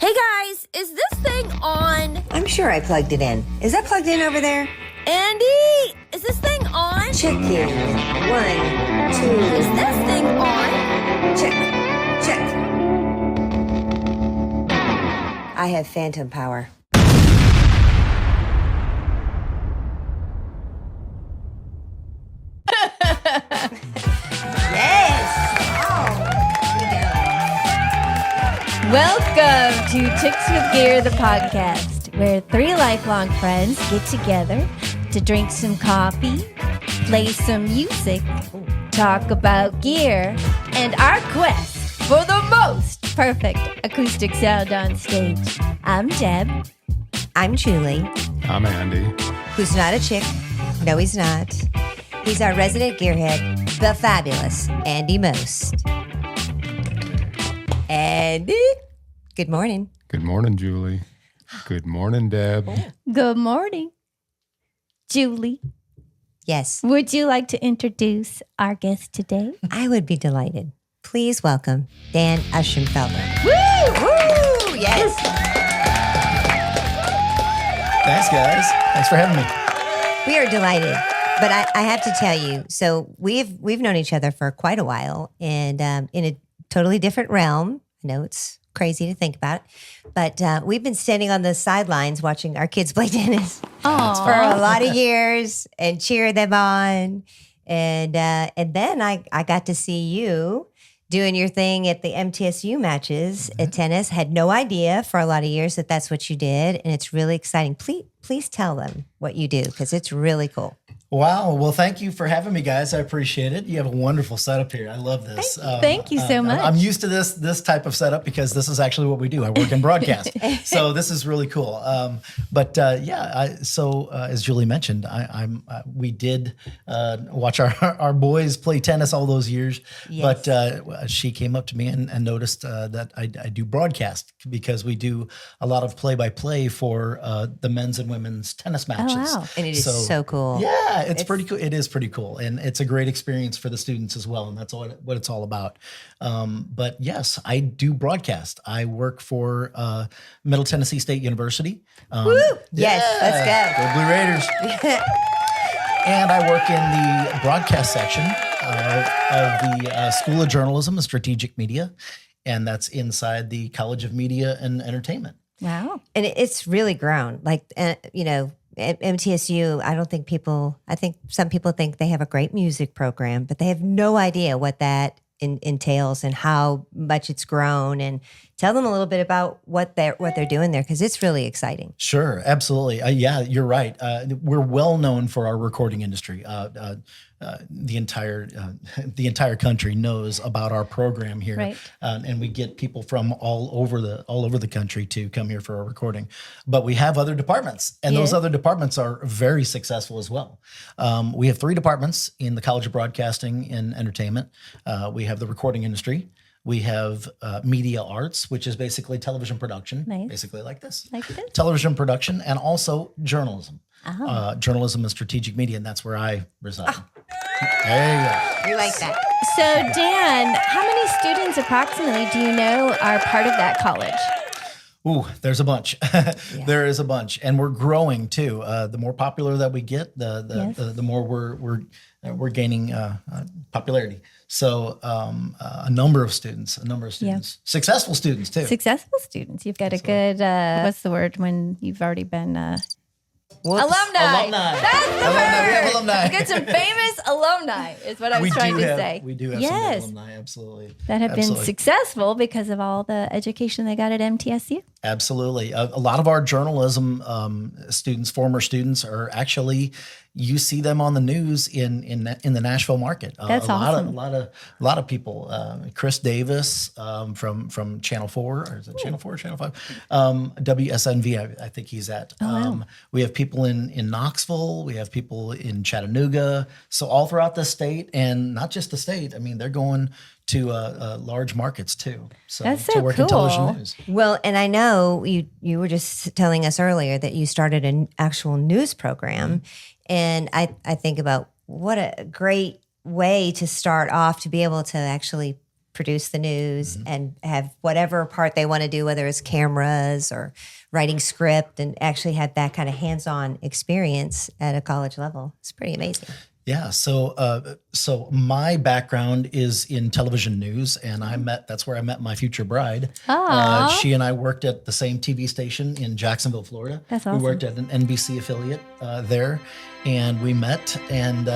Hey guys, is this thing on? I'm sure I plugged it in. Is that plugged in over there? Andy, is this thing on? Check here. 1, 2. Is this thing on? Check. I have phantom power. Welcome to Chicks with Gear, the podcast, where three lifelong friends get together to drink some coffee, play some music, talk about gear, and our quest for the most perfect acoustic sound on stage. I'm Deb. I'm Julie. I'm Andy. Who's not a chick. No, he's not. He's our resident gearhead, the fabulous Andy Most. Andy, good morning. Good morning, Julie. Good morning, Deb. Good morning, Julie. Yes. Would you like to introduce our guest today? I would be delighted. Please welcome Dan Eschenfelder. Woo! Woo! Yes. Thanks, guys. Thanks for having me. We are delighted. But I have to tell you, so we've known each other for quite a while, and in a totally different realm. I know it's crazy to think about, but we've been standing on the sidelines watching our kids play tennis for a lot of years and cheer them on. And then I got to see you doing your thing at the MTSU matches at tennis. Had no idea for a lot of years that that's what you did, and it's really exciting. Please tell them what you do, because it's really cool. Wow. Well, thank you for having me, guys. I appreciate it. You have a wonderful setup here. I love this. Thank you so much. I'm used to this type of setup because this is actually what we do. I work in broadcast. So this is really cool. So as Julie mentioned, we did watch our boys play tennis all those years. Yes. But she came up to me and noticed that I do broadcast because we do a lot of play-by-play for the men's and women's tennis matches. Oh, wow. And it is so cool. Yeah. It's pretty cool. It is pretty cool. And it's a great experience for the students as well. And that's what it's all about. But yes, I do broadcast. I work for Middle Tennessee State University. Woo! Yes, let's go. Go Blue Raiders. And I work in the broadcast section of the School of Journalism and Strategic Media. And that's inside the College of Media and Entertainment. Wow. And it's really grown. Like, MTSU, I think some people think they have a great music program, but they have no idea what that entails and how much it's grown. And tell them a little bit about what they're doing there, because it's really exciting. Sure, absolutely. Yeah, you're right. We're well known for our recording industry. The entire country knows about our program here, right. And we get people from all over the country to come here for a recording. But we have other departments, and those other departments are very successful as well. We have 3 departments in the College of Broadcasting and Entertainment. We have the recording industry. We have media arts, which is basically television production, basically like this. Television production, and also journalism. Journalism and strategic media, and that's where I reside. There you go. We like that. So, Dan, how many students approximately do you know are part of that college? Ooh, there's a bunch. There is a bunch, and we're growing too. The more popular that we get, the more we're gaining popularity. So, a number of students, successful students too. Successful students. You've got a good. What's the word when you've already been? Alumni. That's the word. Alumni. Get some famous alumni is what I was trying to say. We do have some good alumni, absolutely. That have been successful because of all the education they got at MTSU. Absolutely. A lot of our journalism students, former students, are actually, you see them on the news in the Nashville market. That's awesome. A lot of people. Chris Davis from Channel 4, or is it Channel 4 or Channel 5? WSNV, I think he's at. Wow. We have people in Knoxville. We have people in Chattanooga. So all throughout the state, and not just the state. I mean, they're going to large markets too. So that's so to work cool. in television news. Well, and I know you were just telling us earlier that you started an actual news program, and I think about what a great way to start off, to be able to actually produce the news and have whatever part they want to do, whether it's cameras or writing script, and actually had that kind of hands-on experience at a college level. It's pretty amazing. Yeah. So my background is in television news, and that's where I met my future bride. She and I worked at the same TV station in Jacksonville, Florida. That's awesome. We worked at an NBC affiliate there, and we met, and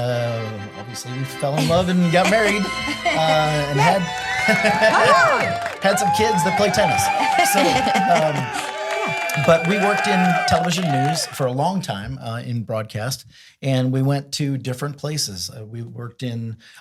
obviously we fell in love and got married, and had some kids that play tennis. So. But we worked in television news for a long time in broadcast, and we went to different places.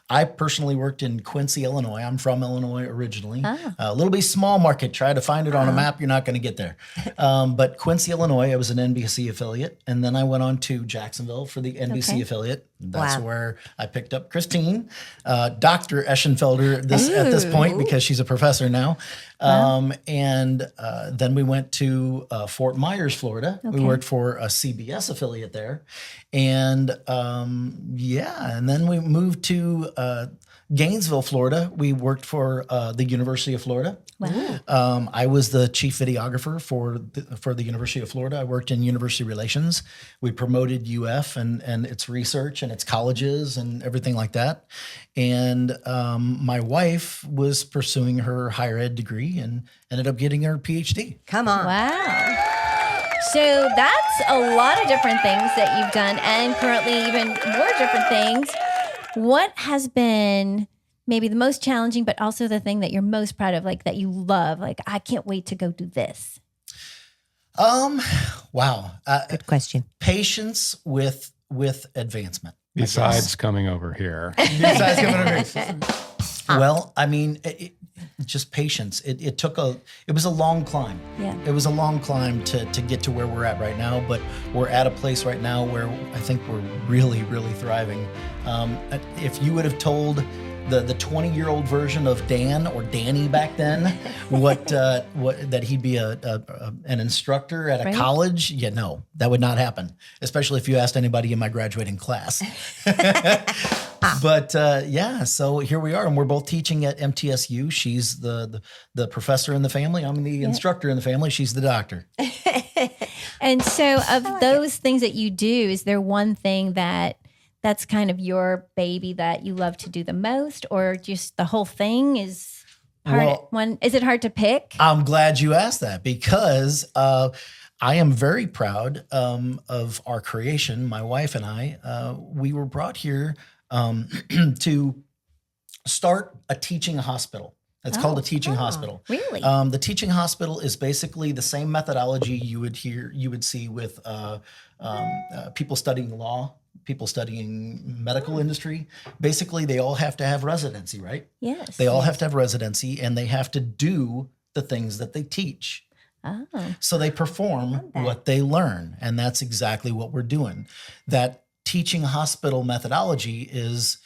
I personally worked in Quincy, Illinois. I'm from Illinois originally. A little bit small market. Try to find it on a map. You're not going to get there. But Quincy, Illinois, I was an NBC affiliate. And then I went on to Jacksonville for the NBC affiliate. That's where I picked up Christine, Dr. Eschenfelder at this point, because she's a professor now. And then we went to Fort Myers, Florida. We worked for a CBS affiliate there. And and then we moved to Gainesville, Florida. We worked for the University of Florida. Wow. I was the chief videographer for the University of Florida. I worked in university relations. We promoted UF and its research and its colleges and everything like that. And my wife was pursuing her higher ed degree and ended up getting her PhD. Come on. Wow. So that's a lot of different things that you've done, and currently even more different things. What has been maybe the most challenging, but also the thing that you're most proud of, like that you love? Like, I can't wait to go do this. Wow. Good question. Patience with advancement. Besides coming over here. Well, I mean, just patience. It was a long climb. Yeah. It was a long climb to get to where we're at right now, but we're at a place right now where I think we're really, really thriving. If you would have told the 20-year-old version of Dan or Danny back then what that he'd be an instructor at a college, no, that would not happen, especially if you asked anybody in my graduating class. But so here we are, and we're both teaching at MTSU. She's the professor in the family. I'm the instructor in the family. She's the doctor. And so of those things that you do, is there one thing that's kind of your baby that you love to do the most, or just the whole thing is hard? Is it hard to pick? I'm glad you asked that, because I am very proud of our creation. My wife and I, we were brought here to start a teaching hospital. It's called a teaching hospital. Really? The teaching hospital is basically the same methodology you would see with people studying law, people studying medical industry. Basically, they all have to have residency, right? Yes. They all have to have residency, and they have to do the things that they teach. Oh. So they perform what they learn, and that's exactly what we're doing. That teaching hospital methodology is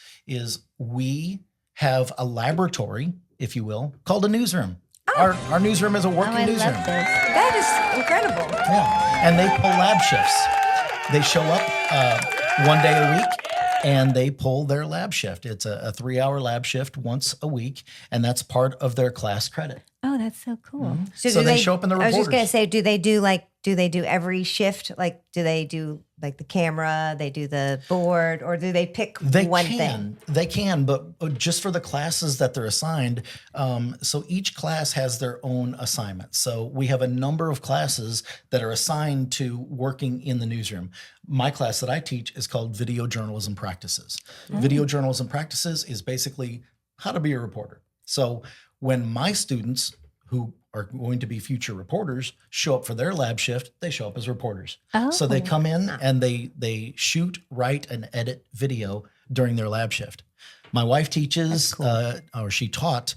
we have a laboratory, if you will, called a newsroom. Our newsroom is a working newsroom. Love this. That is incredible. Yeah, and they pull lab shifts. They show up one day a week, and they pull their lab shift. It's a 3-hour lab shift once a week, and that's part of their class credit. Oh, that's so cool. Mm-hmm. So So they show up in the I was just reporters. going to say, do they do every shift? Like, do they do like the camera, they do the board, or do they pick one thing? They can, but just for the classes that they're assigned. So each class has their own assignment. So we have a number of classes that are assigned to working in the newsroom. My class that I teach is called Video Journalism Practices. Video Journalism Practices is basically how to be a reporter. So when my students who are going to be future reporters show up for their lab shift, they show up as reporters. So they come in and they shoot, write, and edit video during their lab shift. My wife teaches, or she taught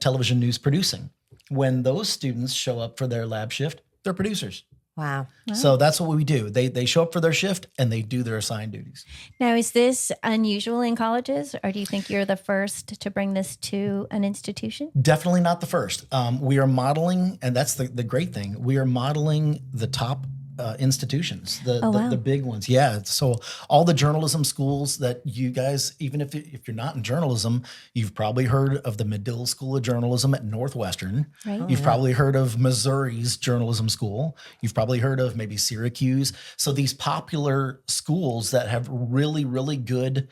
television news producing. When those students show up for their lab shift, they're producers. Wow. So that's what we do. They show up for their shift and they do their assigned duties. Now, is this unusual in colleges, or do you think you're the first to bring this to an institution? Definitely not the first. We are modeling, and that's the great thing. We are modeling the top institutions, Oh, wow. the big ones. Yeah. So all the journalism schools that you guys, even if you're not in journalism, you've probably heard of the Medill School of Journalism at Northwestern. Right. You've probably heard of Missouri's journalism school. You've probably heard of maybe Syracuse. So these popular schools that have really, really good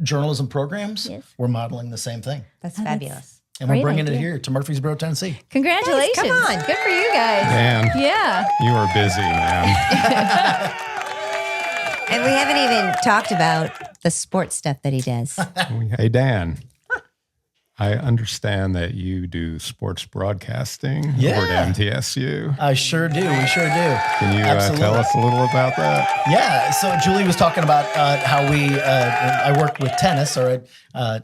journalism programs, Yes. we're modeling the same thing. That's Oh, that's- fabulous. And we're Great bringing idea. it here to Murfreesboro, Tennessee. Congratulations. Guys, come on. Good for you guys. Dan, Yeah. you are busy, man. And we haven't even talked about the sports stuff that he does. Hey, Dan, I understand that you do sports broadcasting over Yeah. at MTSU. I sure do. We sure do. Can you Absolutely. tell us a little about that? Yeah. So Julie was talking about how I worked with tennis, or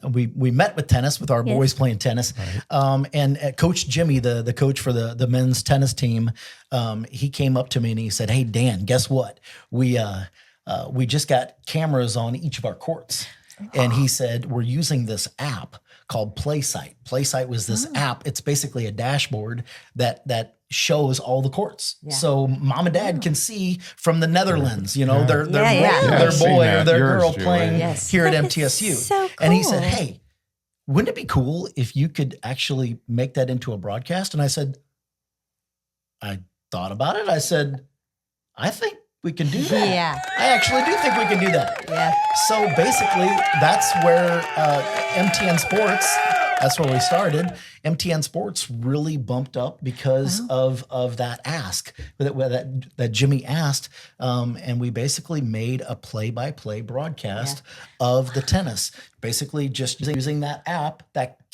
we met with tennis with our boys playing tennis. And Coach Jimmy, the coach for the men's tennis team, he came up to me and he said, "Hey, Dan, guess what? We just got cameras on each of our courts." And he said, "We're using this app called PlaySight." PlaySight was this app. It's basically a dashboard that shows all the courts. So mom and dad can see from the Netherlands, their I've seen boy or that. their Yours, girl Julie. playing Yes. here at MTSU. so And he said, cool. "Hey, wouldn't it be cool if you could actually make that into a broadcast?" And I said, I thought about it. I said, "I think we can do that." Yeah. I actually do think we can do that. Yeah. So basically, that's where MTN Sports, that's where we started. MTN Sports really bumped up because of that ask that Jimmy asked. And we basically made a play-by-play broadcast of the tennis. Basically just using that app,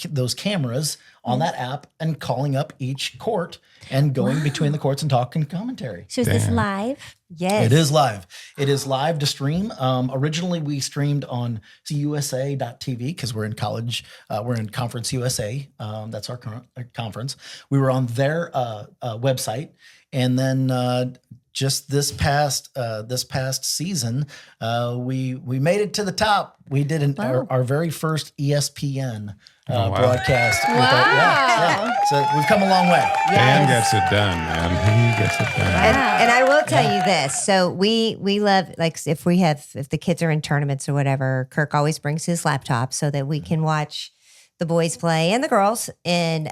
those cameras on that app, and calling up each court and going between the courts and talking commentary. So is this Damn. live? Yes. It is live. It is live to stream. Originally, we streamed on USA.tv because we're in college. We're in Conference USA. That's our current conference. We were on their website, and then just this past season, we made it to the top. We did our very first ESPN wow. broadcast. Wow. So we've come a long way. Dan gets it done, man. He gets it done. And I will tell you this. So we love, like, if the kids are in tournaments or whatever, Kirk always brings his laptop so that we can watch the boys play and the girls. And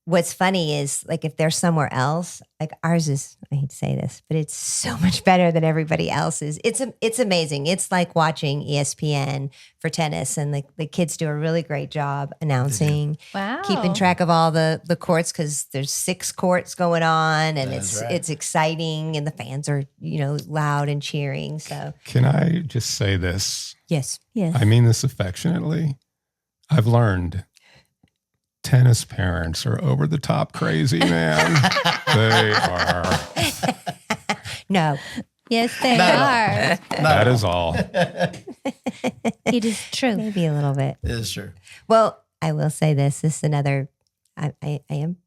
what's funny is, like, if they're somewhere else, like ours is, I hate to say this, but it's so much better than everybody else's. It's amazing. It's like watching ESPN for tennis, and the kids do a really great job announcing, Wow. keeping track of all the courts, because there's 6 courts going on, and That's right. it's exciting, and the fans are, loud and cheering. So Can I just say this? yes. Yes. I mean this affectionately. I've learned tennis parents are over the top crazy, man. They are. No. Yes, they No. are. That is all. It is true. Maybe a little bit. It is true. Well, I will say this. This is another, I am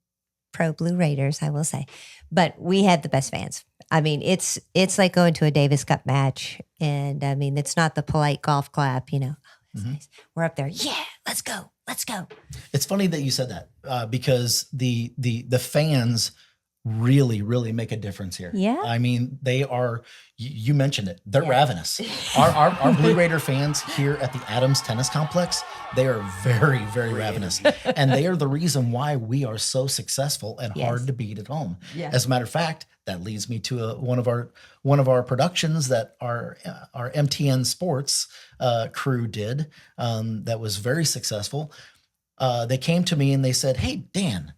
pro Blue Raiders, I will say. But we had the best fans. I mean, it's like going to a Davis Cup match. And I mean, it's not the polite golf clap, Oh, that's nice. We're up there. Yeah, let's go. Let's go. It's funny that you said that because the fans really, really make a difference here. Yeah. I mean, they are, you mentioned it, they're ravenous. Our Blue Raider fans here at the Adams Tennis Complex, they are very, very ravenous. And they are the reason why we are so successful and hard to beat at home. Yeah. As a matter of fact, that leads me to one of our productions that our MTN Sports crew did that was very successful. They came to me and they said, "Hey, Dan,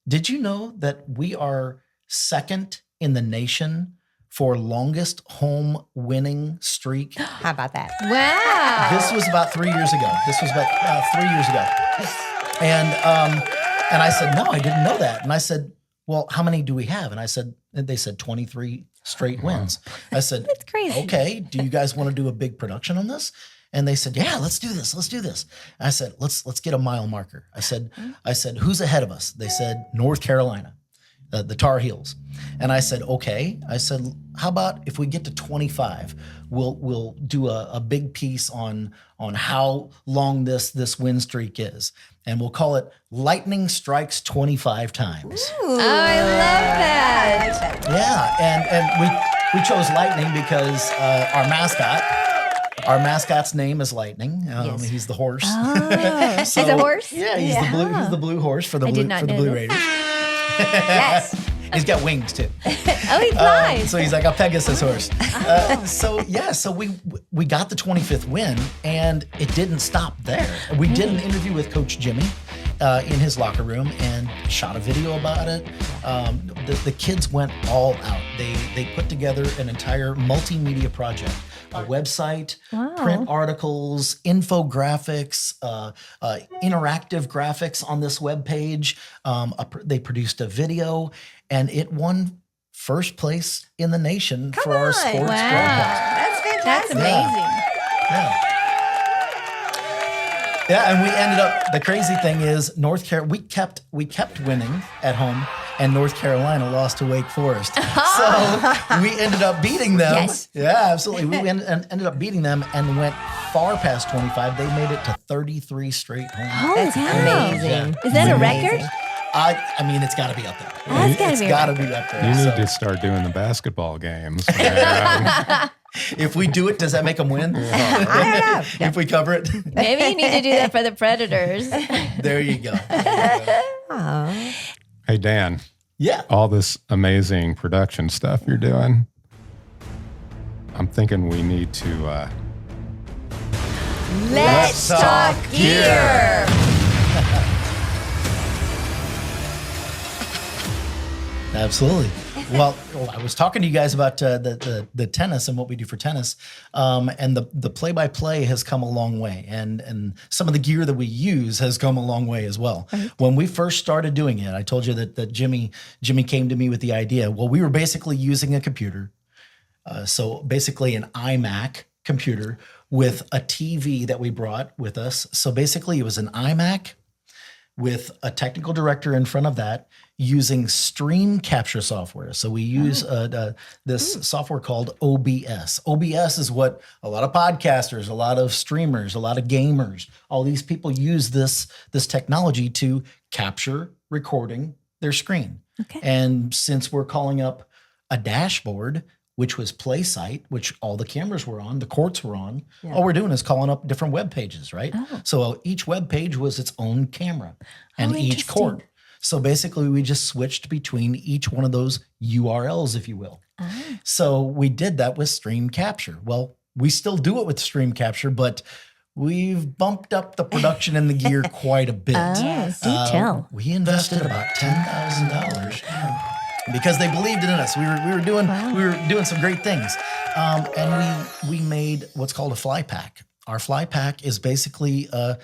did you know that we are second in the nation for longest home winning streak?" How about that? Wow. This was about 3 years ago. And I said, "No, I didn't know that." And I said, "Well, how many do we have?" And they said 23 straight wins. I said, That's crazy. "Okay, do you guys want to do a big production on this?" And they said, "Yeah, let's do this. Let's do this." I said, let's get a mile marker. I said, "Who's ahead of us?" They said, "North Carolina, the Tar Heels." And I said, "Okay." I said, "How about if we get to 25, we'll do a big piece on how long this win streak is." and we'll call it Lightning Strikes 25 Times. Oh, I love that. Yeah, and we chose Lightning because our mascot's name is Lightning. Yes. He's the horse. Oh, he's a horse? Yeah, he's the blue horse for the I blue did not for the know Blue this. Raiders. Yes. He's got wings too. Oh, he flies. So he's like a Pegasus horse. So we got the 25th win, and it didn't stop there. We did an interview with Coach Jimmy in his locker room and shot a video about it. The kids went all out. They put together an entire multimedia project. A website, print articles, infographics, interactive graphics on this webpage. They produced a video, and it won first place in the nation for our sports broadcast. That's That's fantastic. amazing. Yeah. Yeah, and we ended up. The crazy thing is, we kept winning at home, and North Carolina lost to Wake Forest. So we ended up beating them. Yes. Yeah, absolutely. We ended up beating them and went far past 25. They made it to 33 straight home. That's amazing. Is that a Amazing. record? I mean, it's got to be up there. That's gotta It's be a got to be up there. You need So to start doing the basketball games. Man. if we do it, does that make them win? I don't know. If we cover it, Maybe you need to do that for the Predators. there you go. Oh. Hey, Dan, Yeah. all this amazing production stuff you're doing, I'm thinking we need to Let's talk gear. Absolutely. Well, I was talking to you guys about the tennis and what we do for tennis, and the play-by-play has come a long way, and some of the gear that we use has come a long way as well. Right. When we first started doing it, I told you that Jimmy came to me with the idea. Well, we were basically using a computer, so basically an iMac computer with a TV that we brought with us. So basically, it was an iMac with a technical director in front of that, using stream capture software. So we use this software called OBS. OBS is what a lot of podcasters, a lot of streamers, a lot of gamers, all these people use this technology to capture recording their screen. Okay. And since we're calling up a dashboard, which was PlaySite, which all the cameras were on, the courts were on. Yeah. All we're doing is calling up different web pages, right? Oh. So each web page was its own camera and Oh, each court. interesting. So basically, we just switched between each one of those URLs, if you will. Ah. So we did that with Stream Capture. Well, we still do it with Stream Capture, but we've bumped up the production and the gear quite a bit. Oh, do tell. We invested about $10,000 because they believed in us. We were doing some great things, and we made what's called a fly pack. Our fly pack is basically a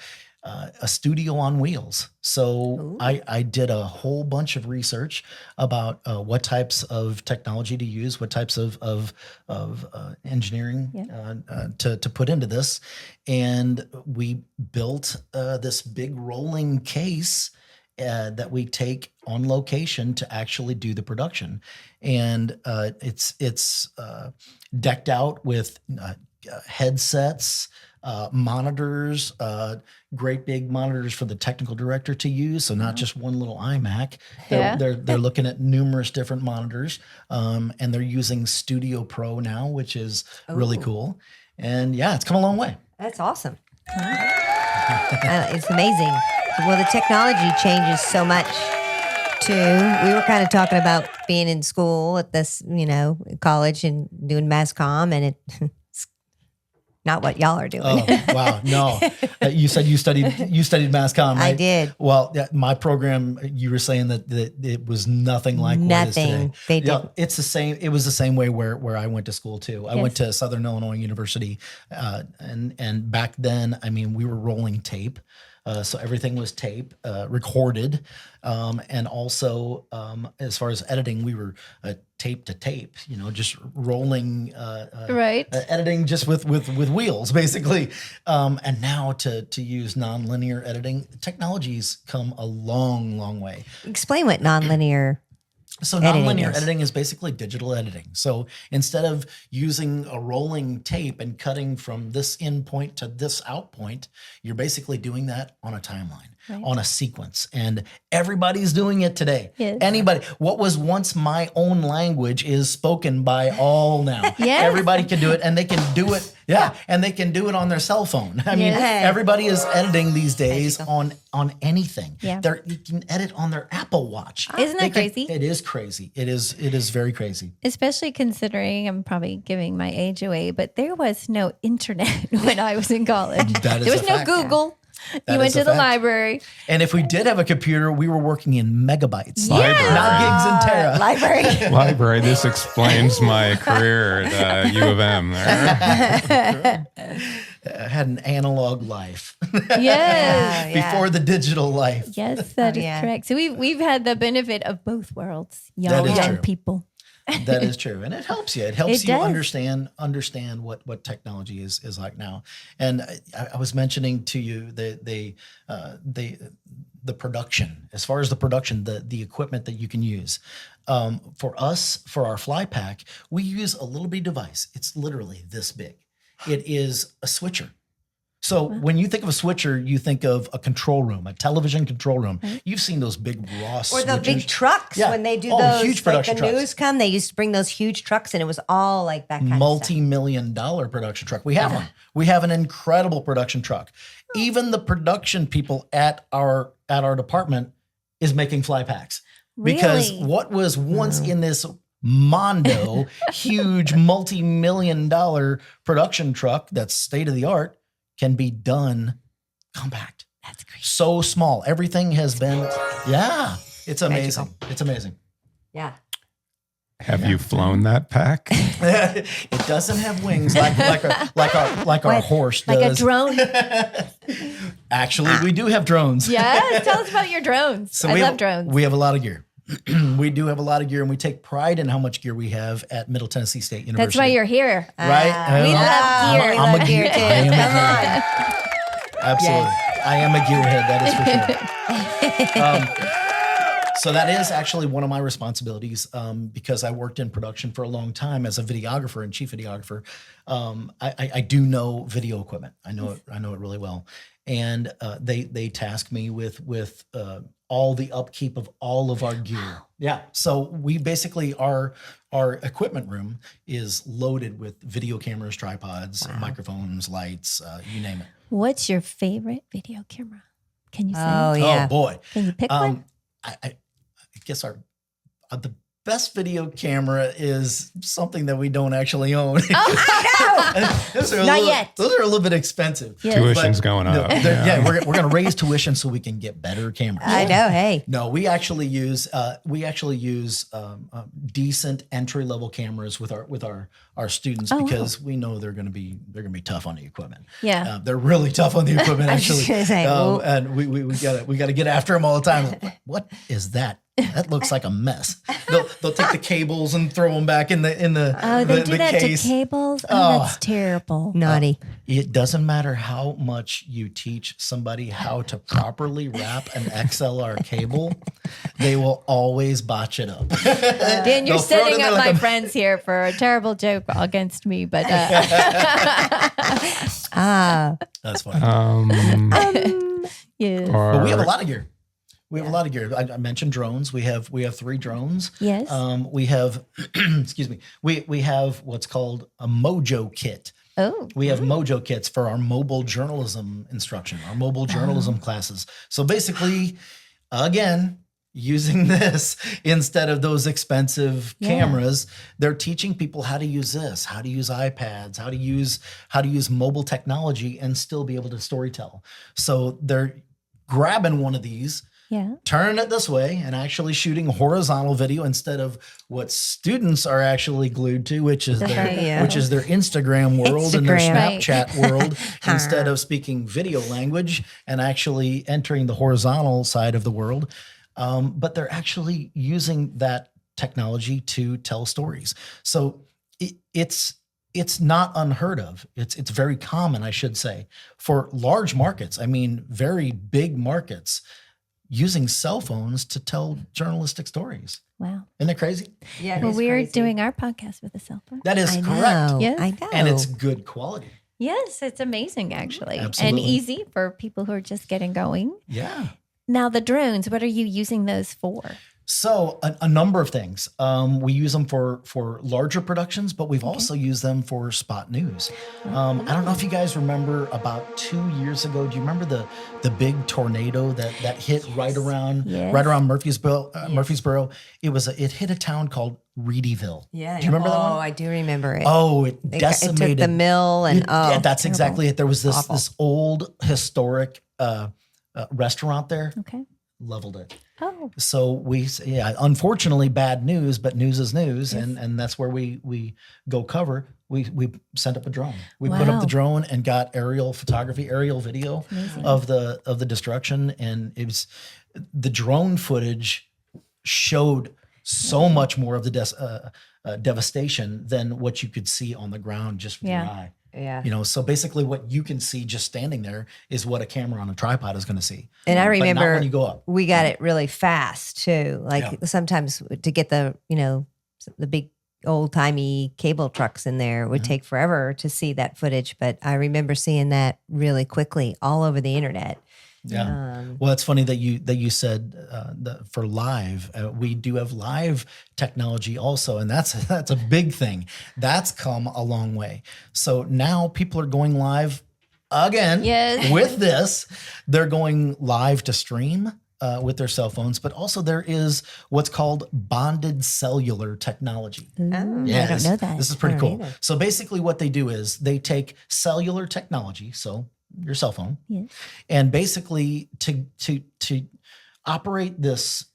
studio on wheels. So I did a whole bunch of research about what types of technology to use, what types of engineering to put into this, and we built this big rolling case that we take on location to actually do the production, and it's decked out with headsets. Monitors, great big monitors for the technical director to use. So not just one little iMac. They're looking at numerous different monitors, and they're using Studio Pro now, which is really cool. And yeah, it's come a long way. That's awesome. It's amazing. Well, the technology changes so much too. We were kind of talking about being in school at this, college and doing mass comm, and it's not what y'all are doing. Oh, wow. No. You said you studied mass comm, right? I did. Well, my program, you were saying that it was nothing like what it is today. Nothing. They Yeah, did. it's the same. It was the same way where I went to school too. I went to Southern Illinois University, and back then, I mean, we were rolling tape. So everything was tape, recorded, and also as far as editing, we were tape to tape. Just rolling, Right. editing just with wheels, basically. And now to use nonlinear editing, technology's come a long, long way. Explain what nonlinear. So Editing nonlinear is. editing is basically digital editing. So instead of using a rolling tape and cutting from this in point to this out point, you're basically doing that on a timeline. on a sequence. And everybody's doing it today. Yes. Anybody, what was once my own language is spoken by all now. Yes. Everybody can do it, and they can do it. Yeah. And they can do it on their cell phone. I mean, Yes. everybody is editing these days on anything. Yeah. You can edit on their Apple Watch. Isn't that crazy? It is crazy. It is very crazy. Especially considering I'm probably giving my age away, but there was no internet when I was in college. That is there was a no fact. Google. That You went is a to the fact. library. And if we did have a computer, we were working in megabytes, Library. not gigs and tera. Library. Library. This explains my career at U of M. There. I had an analog life Yes. Oh, yeah. before the digital life. Yes, that is yeah. correct. So we've had the benefit of both worlds, That is young true. people. That is true, and it helps you. It helps It you does. understand what technology is like now. And I was mentioning to you the production, as far as the production, the equipment that you can use. For us, for our fly pack, we use a little bitty device. It's literally this big. It is a switcher. So when you think of a switcher, you think of a control room, a television control room. You've seen those big raw Or the big switchers. trucks Yeah. when they do Oh, those, huge like production the trucks. news come, they used to bring those huge trucks and it was all like that kind of Multi-million-dollar production truck. We have one. We have an incredible production truck. Even the production people at our department is making fly packs. Because Really? what was once in this Mondo, huge multi-million-dollar production truck that's state of the art can be done compact. That's great. So small. Everything has been, yeah, it's amazing. It's amazing. Yeah. Have you flown that pack? It doesn't have wings like our horse does. Like a drone. Actually, we do have drones. Yes. Tell us about your drones. So I we love have, drones. We have a lot of gear. We do have a lot of gear, and we take pride in how much gear we have at Middle Tennessee State University. That's why you're here. right. We love gear. We I'm love a gear gear. too. I am a Come gear. Absolutely. I am a gearhead. That is for sure. So that is actually one of my responsibilities because I worked in production for a long time as a videographer and chief videographer. I do know video equipment. I know it really well, and they task me with all the upkeep of all of our gear. Yeah. So we basically our equipment room is loaded with video cameras, tripods, microphones, lights, you name it. What's your favorite video camera? Can you say? Oh, yeah. Oh boy. Can you pick one? I guess the best video camera is something that we don't actually own. Those are Not yet. Those are a little bit expensive. Yes. Tuition's going up. Yeah, we're going to raise tuition so we can get better cameras. I know. Hey. No, we actually use decent entry level cameras with our students because we know they're going to be tough on the equipment. Yeah. They're really tough on the equipment I was just actually. gonna say, well- And we got to get after them all the time. What is that? That looks like a mess. They'll take the cables and throw them back in the Oh, they the do that case. to cables? Oh, that's terrible. Naughty. It doesn't matter how much you teach somebody how to properly wrap an XLR cable, they will always botch it up. Dan, you're They'll throw it setting in there up like my a- friends here for a terrible joke against me, but Ah. That's funny. yes. But we have a lot of gear. We have a lot of gear. I mentioned drones. We have 3 drones. Yes. We have, excuse me. We have what's called a Mojo kit. Oh, We have Mojo kits for our mobile journalism instruction, our mobile journalism classes. So basically, again, using this instead of those expensive cameras, they're teaching people how to use this, how to use iPads, how to use mobile technology and still be able to storytell. So they're grabbing one of these, yeah. turning it this way and actually shooting horizontal video instead of what students are actually glued to, which is their Instagram world and their Instagram. Snapchat world, instead of speaking video language and actually entering the horizontal side of the world. But they're actually using that technology to tell stories. So it's not unheard of. It's very common, I should say, for large markets. I mean, very big markets using cell phones to tell journalistic stories. Wow. Isn't that crazy? Yeah. Well, we're doing our podcast with a cell phone. That is I correct. know. Yes. I know. And it's good quality. Yes, it's amazing actually. Absolutely. And easy for people who are just getting going. Yeah. Now the drones, what are you using those for? So a number of things. We use them for larger productions, but we've also used them for spot news. I don't know if you guys remember about 2 years ago. Do you remember the big tornado that hit right around Murfreesboro? It hit a town called Reedyville. Yeah. Do you remember that one? Oh, I do remember it. Oh, it It decimated took the mill and yeah, that's terrible. exactly it. There was Awful. this old historic restaurant there. Okay. Leveled it. Oh, So unfortunately bad news, but news is news. And that's where we go cover. We sent up a drone. We put Wow. up the drone and got aerial photography, aerial video of the destruction. And it was the drone footage showed so much more of the devastation than what you could see on the ground just with your eye. Yeah. So basically what you can see just standing there is what a camera on a tripod is going to see. And I But not remember when you go up. we got it really fast too. Like Yeah. sometimes to get the big old timey cable trucks in there would take forever to see that footage. But I remember seeing that really quickly all over the internet. Yeah. Well, it's funny that you said for live, we do have live technology also, and that's a big thing. That's come a long way. So now people are going live again. Yes. With this, they're going live to stream with their cell phones, but also there is what's called bonded cellular technology. I don't know that. This is pretty I cool. don't either. So basically what they do is they take cellular technology, so your cell phone, and basically to operate this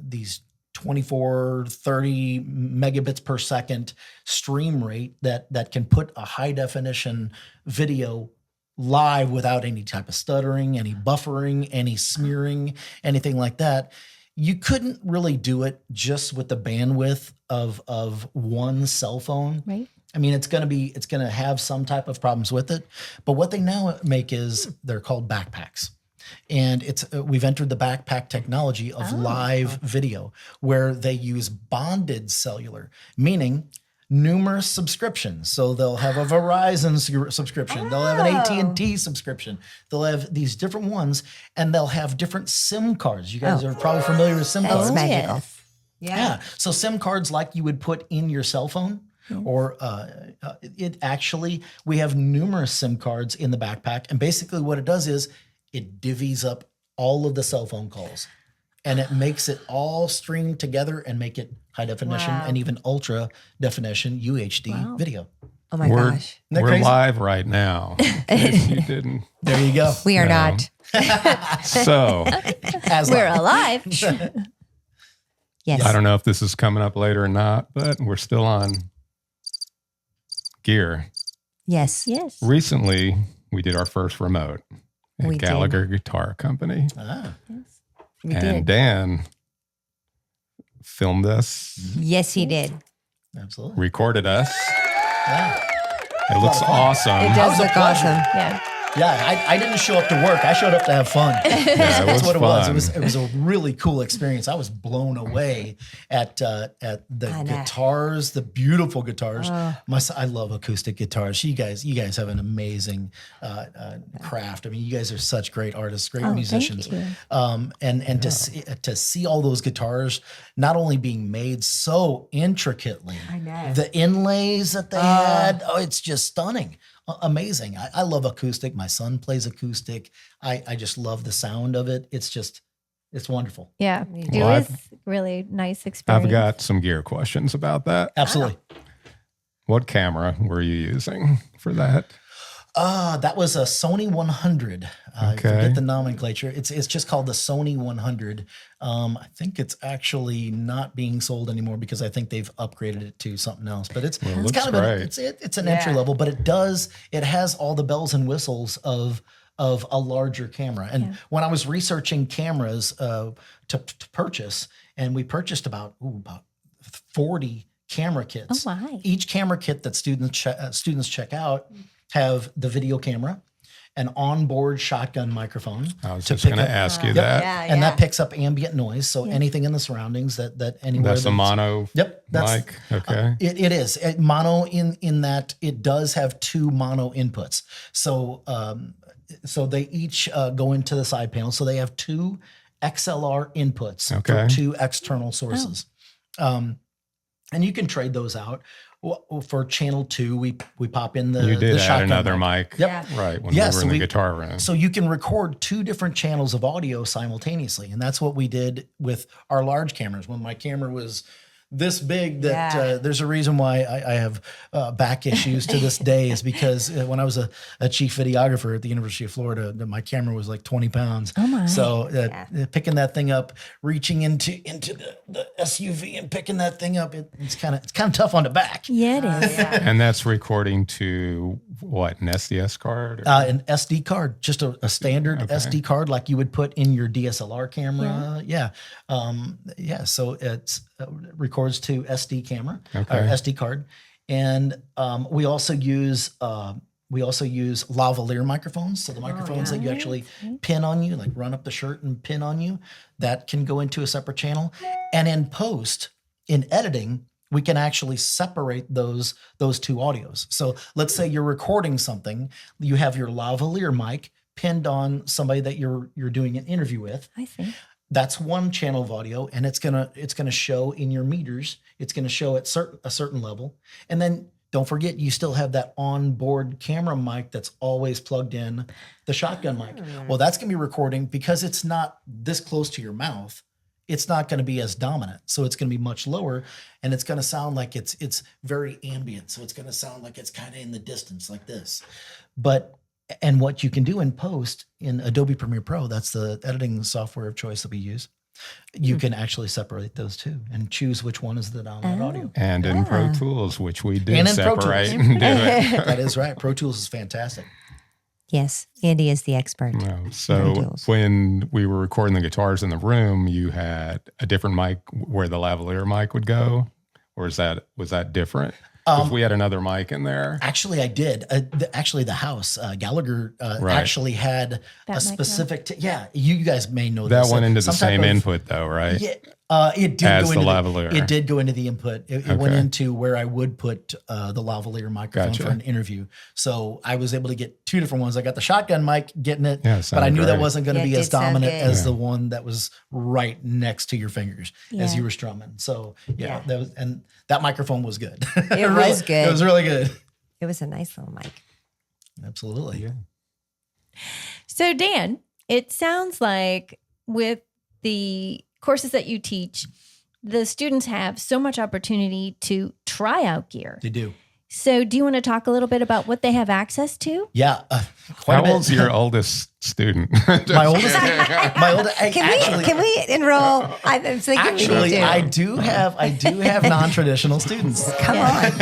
these 24, 30 megabits per second stream rate that can put a high definition video live without any type of stuttering, any buffering, any smearing, anything like that. You couldn't really do it just with the bandwidth of one cell phone. Right. I mean, it's going to have some type of problems with it. But what they now make is they're called backpacks. And we've entered the backpack technology of live video where they use bonded cellular, meaning numerous subscriptions. So they'll have a Verizon subscription. They'll have an AT&T subscription. They'll have these different ones, and they'll have different SIM cards. You guys are probably familiar with SIM That's cards. magical. yes. Yeah. So SIM cards like you would put in your cell phone, or we have numerous SIM cards in the backpack. And basically what it does is it divvies up all of the cell phone calls, and it makes it all string together and make it high definition and even ultra definition UHD video. Oh my We're, gosh. that we're crazy? live right now. If you didn't. There you go. We are No. not. So As We're live. alive. Yes. I don't know if this is coming up later or not, but we're still on gear. Yes. Yes. Recently, we did our first remote at We did. Gallagher Guitar Company. Yes. We and did. Dan filmed us, Yes, he did. Absolutely. recorded us. Yeah. It looks awesome. It That does was a look pleasure. awesome. Yeah. Yeah, I didn't show up to work. I showed up to have fun. Yeah, it That's was what it was. fun. It was a really cool experience. I was blown away at the I know. guitars, the beautiful guitars. I love acoustic guitars. You guys have an amazing craft. I mean, you guys are such great artists, great musicians. Thank you. And to see all those guitars not only being made so intricately, I know. the inlays that they had, it's just stunning. Amazing. I love acoustic. My son plays acoustic. I just love the sound of it. It's wonderful. Yeah. Me It too. Well, was really nice experience. I've got some gear questions about that. Absolutely. What camera were you using for that? That was a Sony 100. I Okay. forget the nomenclature. It's just called the Sony 100. I think it's actually not being sold anymore because I think they've upgraded it to something else. But it's looks kind of great. it's an entry level, but it has all the bells and whistles of a larger camera. And when I was researching cameras to purchase, and we purchased about 40 camera kits. Oh, my. Each camera kit that students check out have the video camera, an onboard shotgun microphone. I was to just pick going to up- ask you Yep. that. And that picks up ambient noise. So anything in the surroundings that anywhere. That's a mono Yep. mic. Okay. It is mono in that it does have 2 mono inputs. So they each go into the side panel. So they have 2 XLR inputs for 2 external sources. And you can trade those out. For channel 2, we pop in the You did the add shotgun another mic. mic. Yep. Right. When we were in the guitar room. So you can record 2 different channels of audio simultaneously. And that's what we did with our large cameras. When my camera was this big, that there's a reason why I have back issues to this day, is because when I was a chief videographer at the University of Florida, my camera was like 20 pounds. Oh my. So picking that thing up, reaching into the SUV and picking that thing up, it's kind of tough on the back. Yeah, it is. And that's recording to what, an SDS card? Or? An SD card, just a standard SD card like you would put in your DSLR camera. So it's records to SD camera or SD card, and we also use lavalier microphones. So the microphones that you actually pin on you, like run up the shirt and pin on you, that can go into a separate channel. And in post, in editing, we can actually separate those 2 audios. So let's say you're recording something, you have your lavalier mic pinned on somebody that you're doing an interview with. I see. That's 1 channel of audio, and it's gonna show in your meters. It's gonna show at a certain level, and then don't forget you still have that onboard camera mic that's always plugged in, the shotgun mic. Well, that's gonna be recording because it's not this close to your mouth. It's not going to be as dominant. So it's going to be much lower, and it's going to sound like it's very ambient. So it's going to sound like it's kind of in the distance like this. And what you can do in post in Adobe Premiere Pro, that's the editing software of choice that we use. You can actually separate those 2 and choose which one is the dominant audio. And in Pro Tools, which we did And in Pro separate Tools. and do it. That is right. Pro Tools is fantastic. Yes, Andy is the expert. No. So when we were recording the guitars in the room, you had a different mic where the lavalier mic would go, or was that different? Because we had another mic in there. Actually, I did. The house, Gallagher, actually had That a specific. You guys may know That this. went into the Some type same of- input, though, right? Yeah, it did As go the into lavalier. It did go into the input. It went Okay. into where I would put the lavalier microphone Gotcha. for an interview. So I was able to get 2 different ones. I got the shotgun mic, getting it, Yeah, but I sounded knew that great. wasn't going to Yeah, it be as did sound dominant good. as the one that was right next to your fingers as Yeah. you were strumming. So that microphone was good. It was good. It was really good. It was a nice little mic. Absolutely. Yeah. So, Dan, it sounds like with the courses that you teach, the students have so much opportunity to try out gear. They do. So, do you want to talk a little bit about what they have access to? Yeah. Quite a How bit. old's your oldest student? My oldest. Can we enroll? I'm thinking Actually, we do. I do have non-traditional students. Come on.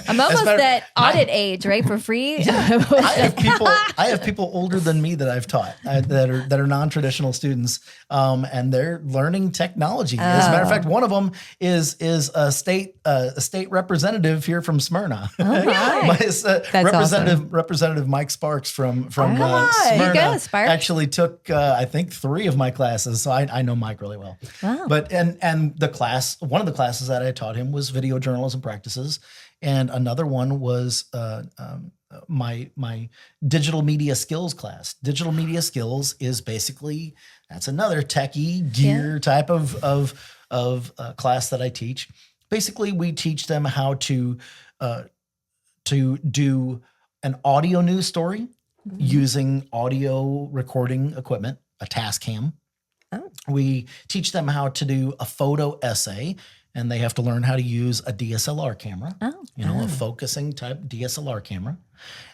I'm almost matter- at audit age, right? For free. I have people older than me that I've taught that are non-traditional students, and they're learning technology. As a matter of fact, one of them is a state representative here from Smyrna. Representative Mike Sparks from on, Smyrna. you go, Sparks. Actually took I think 3 of my classes, so I know Mike really well. Wow. But and one of the classes that I taught him was video journalism practices, and another one was my digital media skills class. Digital media skills is basically, that's another techie gear type of class that I teach. Basically, we teach them how to do an audio news story using audio recording equipment, a Tascam. Oh. We teach them how to do a photo essay, and they have to learn how to use a DSLR camera, a focusing type DSLR camera.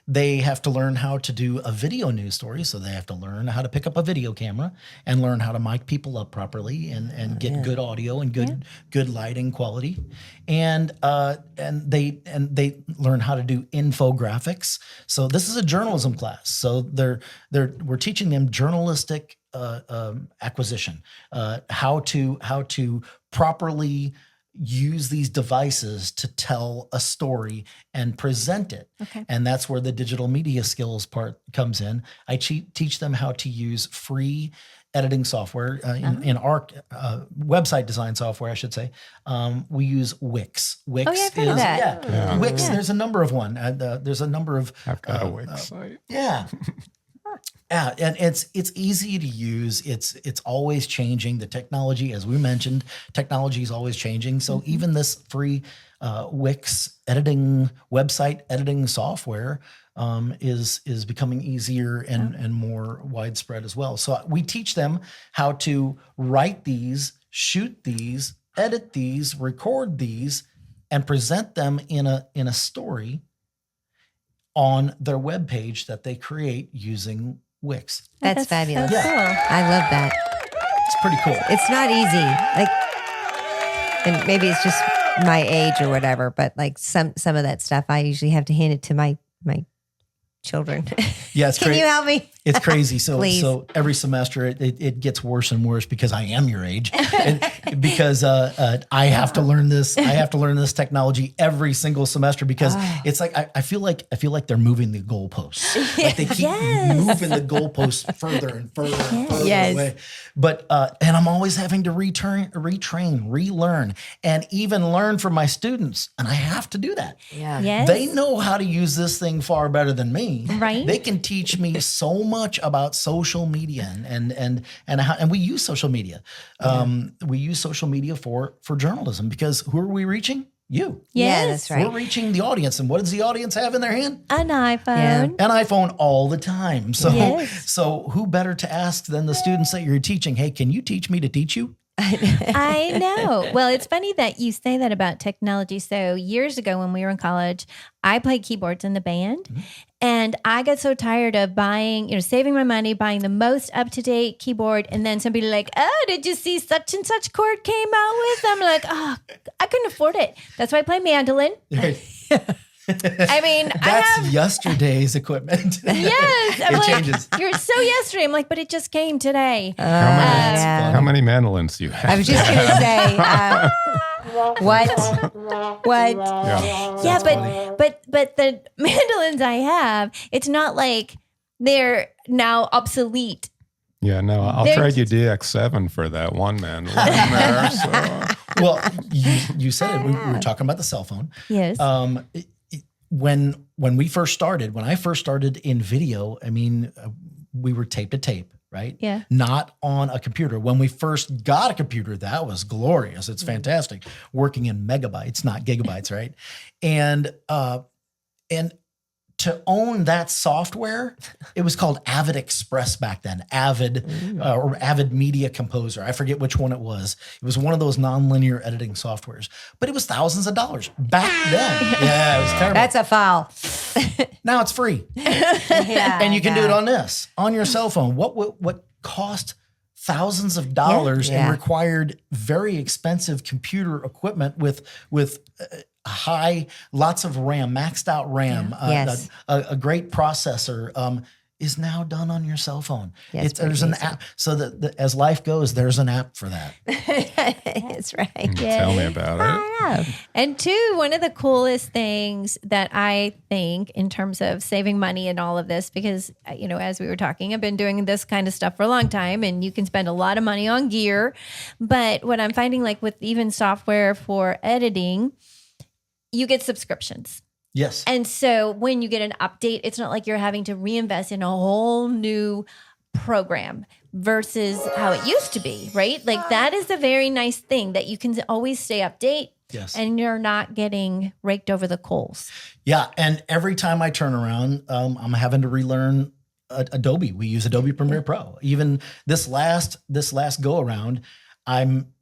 They have to learn how to do a video news story, so they have to learn how to pick up a video camera and learn how to mic people up properly and get good audio and good lighting quality. And they learn how to do infographics. So this is a journalism class. So we're teaching them journalistic acquisition, how to properly use these devices to tell a story and present it. Okay. And that's where the digital media skills part comes in. I teach them how to use free editing software in our website design software, I should say. We use Wix. Wix I've heard of that. Yeah. Wix. There's a number of one. There's a number of. I've got a Wix site. Yeah. Yeah, and it's easy to use. It's always changing. The technology, as we mentioned, technology is always changing. So even this free Wix website editing software is becoming easier and more widespread as well. So we teach them how to write these, shoot these, edit these, record these, and present them in a story on their webpage that they create using Wix. That's fabulous. So Yeah. cool. I love that. It's pretty cool. It's not easy. Like, and maybe it's just my age or whatever, but like some of that stuff, I usually have to hand it to my children. Yeah, it's Can you help me? It's crazy. So Please. so every semester it gets worse and worse because I am your age, and because I have to learn this. I have to learn this technology every single semester because it's like I feel like they're moving the goalposts. Like they keep moving the goalposts further and further and further Yes. away. But and I'm always having to retrain, relearn, and even learn from my students, and I have to do that. Yeah. Yes. They know how to use this thing far better than me. Right. They can teach me so much about social media and how, and we use social media. We use social media for journalism because who are we reaching? You. Yeah, Yes. that's right. We're reaching the audience, and what does the audience have in their hand? An iPhone. Yeah. An iPhone all the time. So Yes. so who better to ask than the students that you're teaching? Hey, can you teach me to teach you? I know. Well, it's funny that you say that about technology. So years ago when we were in college, I played keyboards in the band. And I got so tired of buying, saving my money, buying the most up-to-date keyboard. And then somebody like, oh, did you see such and such chord came out with? I'm like, oh, I couldn't afford it. That's why I play mandolin. I mean, That's yesterday's equipment. yes. I'm It like, changes. you're so yesterday. I'm like, but it just came today. Yeah. How many mandolins do you have? I was just going to say, what? Yeah. Yeah, but the mandolins I have, it's not like they're now obsolete. Yeah, no, I'll They're- trade you DX7 for that one mandolin there. So. Well, you said it. We were talking about the cell phone. Yes. When we first started, when I first started in video, I mean, we were tape to tape, right? Yeah. Not on a computer. When we first got a computer, that was glorious. It's fantastic. Working in megabytes, not gigabytes, right? And to own that software, it was called Avid Express back then. Avid or Avid Media Composer. I forget which one it was. It was one of those nonlinear editing softwares, but it was thousands of dollars back then. Yeah, it was terrible. That's a foul. Now it's free, Yeah, and you can do it on your cell phone. What cost thousands of dollars Yeah. and required very expensive computer equipment with lots of RAM, maxed out RAM, Yes. a great processor, is now done on your cell phone. Yes, There's an app. So that as life goes, there's an app for that. That's right. Tell me about it. And two, one of the coolest things that I think in terms of saving money and all of this, because, as we were talking, I've been doing this kind of stuff for a long time and you can spend a lot of money on gear. But what I'm finding, like with even software for editing, you get subscriptions. Yes. And so when you get an update, it's not like you're having to reinvest in a whole new program versus how it used to be, right? Like that is a very nice thing that you can always stay update. Yes. And you're not getting raked over the coals. Yeah, and every time I turn around, I'm having to relearn Adobe. We use Adobe Premiere Pro. Even this last go around, I'm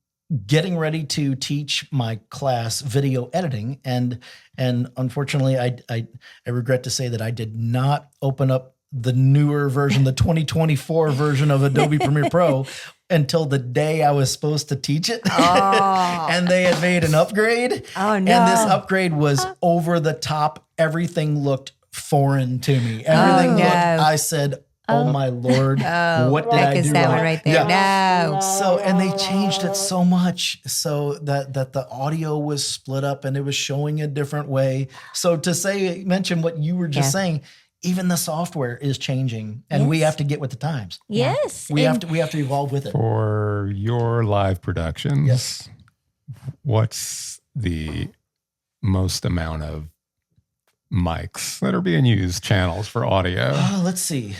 getting ready to teach my class video editing, and unfortunately, I regret to say that I did not open up the newer version, the 2024 version of Adobe Premiere Pro, until the day I was supposed to teach it. Oh. And they had made an upgrade. Oh, no. And this upgrade was over the top. Everything looked foreign to me. Everything no. looked, I said, Oh my Lord. What did That I is do that wrong? one right there. No. So, and they changed it so much so that the audio was split up and it was showing a different way. So to mention what you were just saying, even the software is changing and we have to get with the times. Yes. We have to evolve with it. For your live productions, what's the most amount of mics that are being used, channels for audio? Let's see.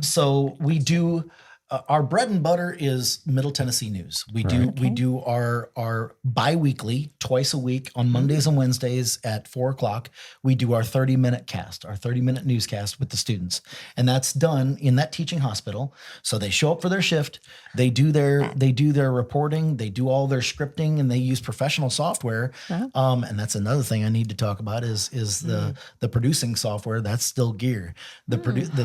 So we do our bread and butter is Middle Tennessee news. We do our biweekly, twice a week on Mondays and Wednesdays at 4:00. We do our 30-minute cast, our 30-minute newscast with the students, and that's done in that teaching hospital. So they show up for their shift, they do their reporting, they do all their scripting, and they use professional software. Wow. And that's another thing I need to talk about is the producing software. That's still gear. The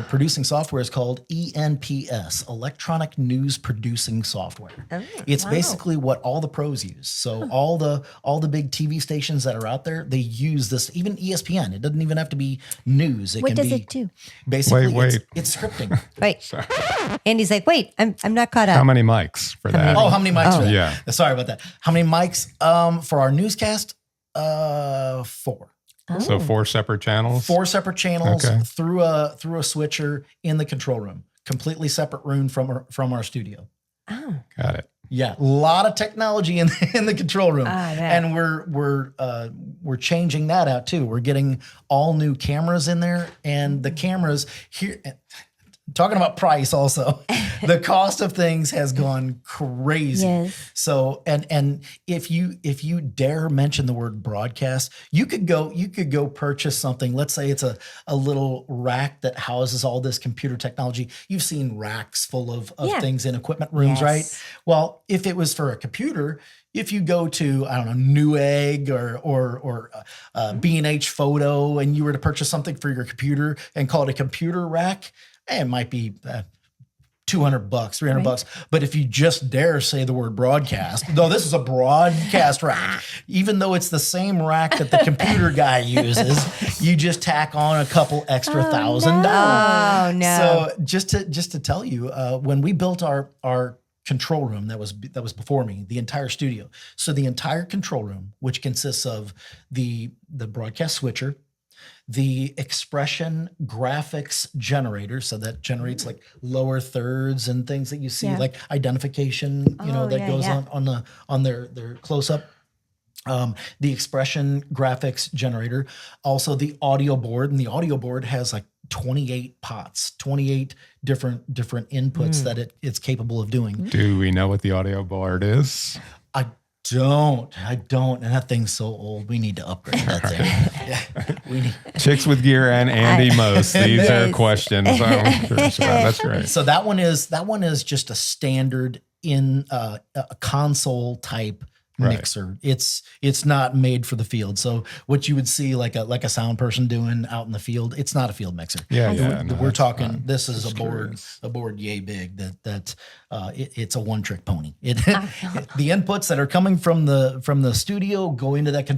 producing software is called ENPS, Electronic News Producing Software. It's basically what all the pros use. So all the big TV stations that are out there, they use this. Even ESPN. It doesn't even have to be news. What does it do? Basically, Wait. it's scripting. Wait. Andy's like, wait, I'm not caught up. How many mics for that? How many mics? For that? Yeah. Sorry about that. How many mics? For our newscast, 4. So 4 separate channels? 4 separate channels through a switcher in the control room. Completely separate room from our studio. Oh. Got it. Yeah, a lot of technology in the control room, yeah. and we're changing that out too. We're getting all new cameras in there, and the cameras here. Talking about price, also, the cost of things has gone crazy. Yes. So, and if you dare mention the word broadcast, you could go purchase something. Let's say it's a little rack that houses all this computer technology. You've seen racks full of things in equipment rooms, right? Well, if it was for a computer, if you go to, I don't know, Newegg or B&H Photo, and you were to purchase something for your computer and call it a computer rack, it might be $200, $300. But if you just dare say the word broadcast, no, this is a broadcast rack. Even though it's the same rack that the computer guy uses, you just tack on a couple extra $1,000. Oh no! So just to tell you, when we built our control room, that was before me, the entire studio. So the entire control room, which consists of the broadcast switcher, the expression graphics generator, so that generates like lower thirds and things that you see, like identification, that goes on their close up. The expression graphics generator, also the audio board, and the audio board has like 28 pots, 28 different inputs that it's capable of doing. Do we know what the audio board is? I don't. And that thing's so old. We need to upgrade that thing. We need. Chicks with Gear and Andy Most. These are questions I'm curious about. That's great. So that one is just a standard in a console type mixer. It's not made for the field. So what you would see like a sound person doing out in the field, it's not a field mixer. We're talking. This is a board yay big that it's a one-trick pony. The inputs that are coming from the studio go into that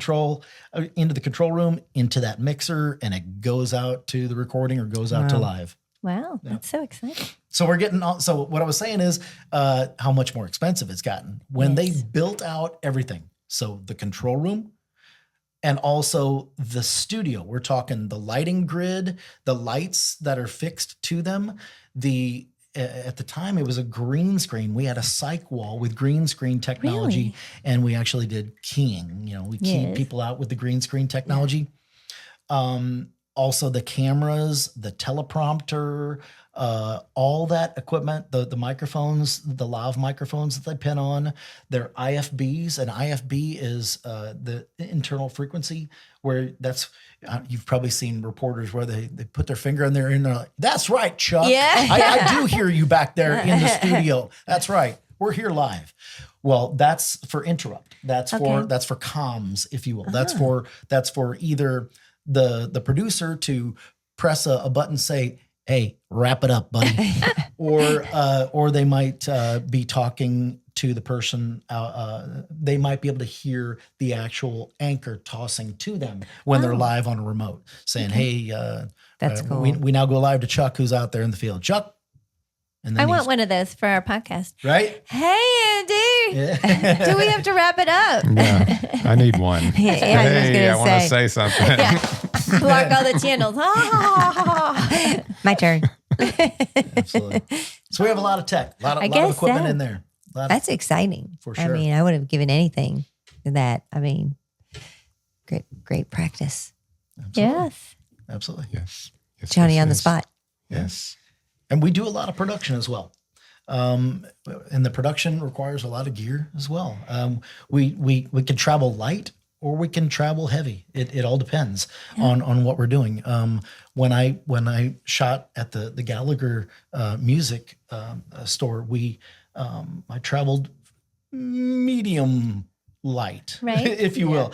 into the control room, into that mixer, and it goes out to the recording or goes out to live. Wow, that's so exciting. So we're getting on. So what I was saying is how much more expensive it's gotten when they built out everything. So the control room and also the studio. We're talking the lighting grid, the lights that are fixed to them. At the time, it was a green screen. We had a psych wall with green screen technology, and we actually did keying. We keyed people out with the green screen technology. Also the cameras, the teleprompter, all that equipment, the microphones, the lav microphones that they pin on, their IFBs. And IFB is the internal frequency, where you've probably seen reporters where they put their finger in there and they're like, "That's right, Chuck. Yeah. I do hear you back there in the studio. That's right. We're here live." Well, that's for interrupt. That's for comms, if you will. That's for either the producer to press a button, say, "Hey, wrap it up, buddy," or they might be talking to the person. They might be able to hear the actual anchor tossing to them when they're live on a remote, saying, "Hey, That's cool. We now go live to Chuck, who's out there in the field. Chuck, And then I want one of those for our podcast. right? Hey, Andy. Do we have to wrap it up? Yeah, I need one. Yeah, Hey, I want to say. say something. Yeah. Block all the channels. My turn. Absolutely. So we have a lot of tech, a lot of guess equipment so. in there. That's exciting. For I sure. mean, I would have given anything to that. I mean, great practice. Yes. Absolutely. Yes. Yes, Johnny yes, on the yes. spot. Yes. And we do a lot of production as well. And the production requires a lot of gear as well. We can travel light or we can travel heavy. It all depends on what we're doing. When I shot at the Gallagher music store, I traveled medium light, Right. if you will.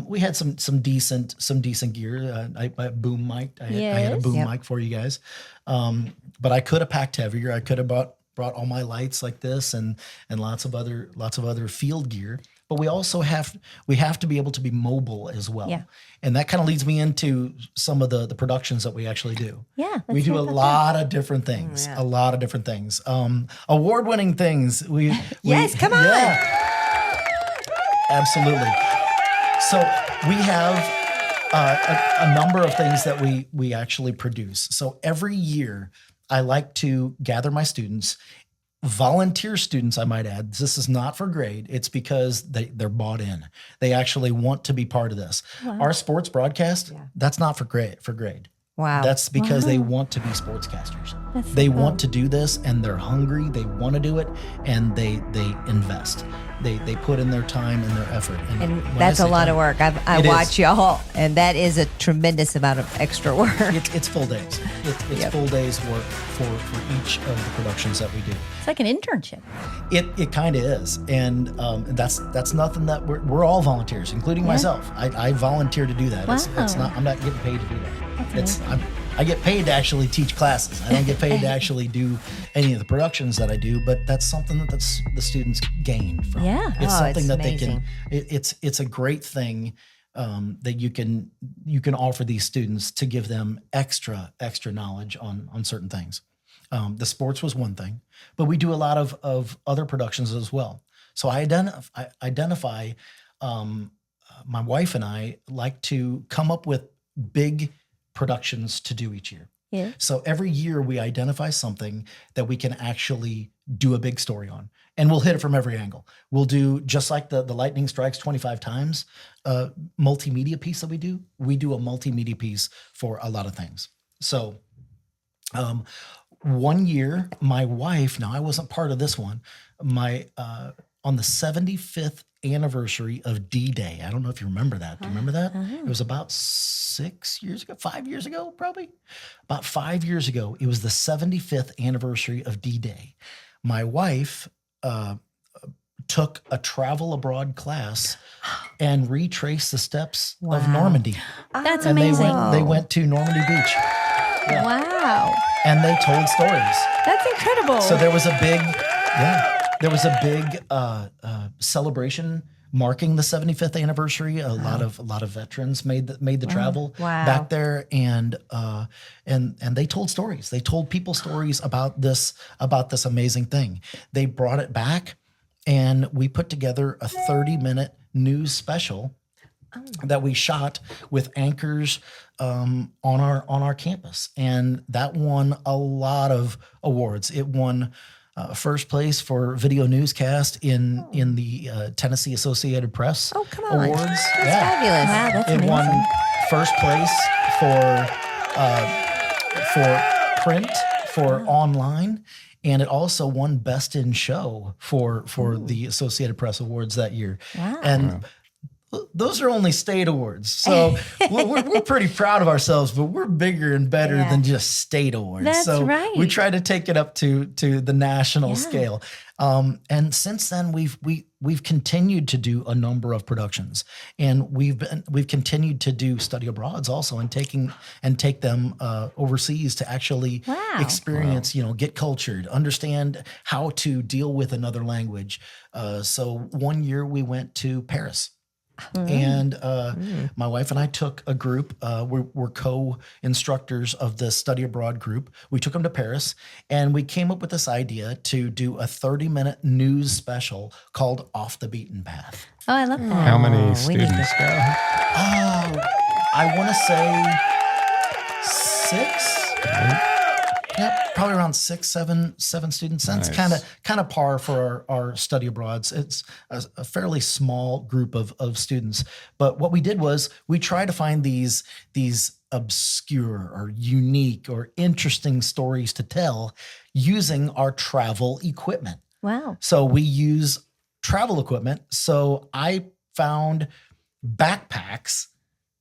We had some decent gear. I boom mic. I had a Yes. boom Yep. mic for you guys. But I could have packed heavier. I could have brought all my lights like this and lots of other field gear. But we also have to be able to be mobile as well. Yeah. And that kind of leads me into some of the productions that we actually do. Yeah. We do a lot of different things. Yeah. A lot of different things. Award-winning things. Yes, come on. Yeah. Absolutely. So we have a number of things that we actually produce. So every year, I like to gather my students, volunteer students, I might add. This is not for grade. It's because they're bought in. They actually want to be part of this. Wow. Our sports broadcast, that's not for grade. Wow. That's because they want to be sportscasters. That's so They cool. want to do this and they're hungry. They want to do it and they invest. They put in their time and their effort. And when I that's a say lot of time, work. I It watch is. y'all, and that is a tremendous amount of extra work. It's full days. It's Yep. full days work for each of the productions that we do. It's like an internship. It kind of is, and that's nothing that we're all volunteers, including myself. I volunteer to do that. It's Wow. not. I'm not getting paid to do that. That's I get paid to actually teach classes. I don't get paid to actually do any of the productions that I do, but that's something that the students gain from. Yeah. It's Oh, something it's that amazing. they can. It's a great thing that you can offer these students to give them extra knowledge on certain things. The sports was one thing, but we do a lot of other productions as well. So I identify. My wife and I like to come up with big productions to do each year. Yeah. So every year we identify something that we can actually do a big story on, and we'll hit it from every angle. We'll do just like the lightning strikes 25 times multimedia piece that we do. We do a multimedia piece for a lot of things. So one year, my wife, now I wasn't part of this one, on the 75th anniversary of D-Day. I don't know if you remember that. Do you remember that? It was about 5 years ago, probably. About 5 years ago, it was the 75th anniversary of D-Day. My wife took a travel abroad class and retraced the steps of Normandy. That's And amazing. they went to Normandy Beach. Yeah. Wow. And they told stories. That's incredible. So there was a big celebration marking the 75th anniversary. A lot of veterans made the travel Wow. back there, and they told stories. They told people stories about this amazing thing. They brought it back, and we put together a 30-minute news special that we shot with anchors on our campus, and that won a lot of awards. It won first place for video newscast in the Tennessee Associated Press Oh, come on. awards. That's fabulous. Wow, that's It amazing. won first place for print, for online, and it also won Best in Show for the Associated Press Awards that year. Wow. And those are only state awards. So we're pretty proud of ourselves, but we're bigger and better Yeah. than just state awards. That's so right. we try to take it up to the national scale. And since then we've continued to do a number of productions, and we've continued to do study abroads also, and take them overseas to actually Wow. experience, get cultured, understand how to deal with another language. So one year we went to Paris. And my wife and I took a group. We're co-instructors of the study abroad group. We took them to Paris, and we came up with this idea to do a 30-minute news special called Off the Beaten Path. Oh, I love that. How many we need students go? I want to say 6. Yeah, probably around 6, 7 students. That's Nice. kind of par for our study abroads. It's a fairly small group of students. But what we did was we tried to find these obscure or unique or interesting stories to tell using our travel equipment. Wow. So we use travel equipment. So I found backpacks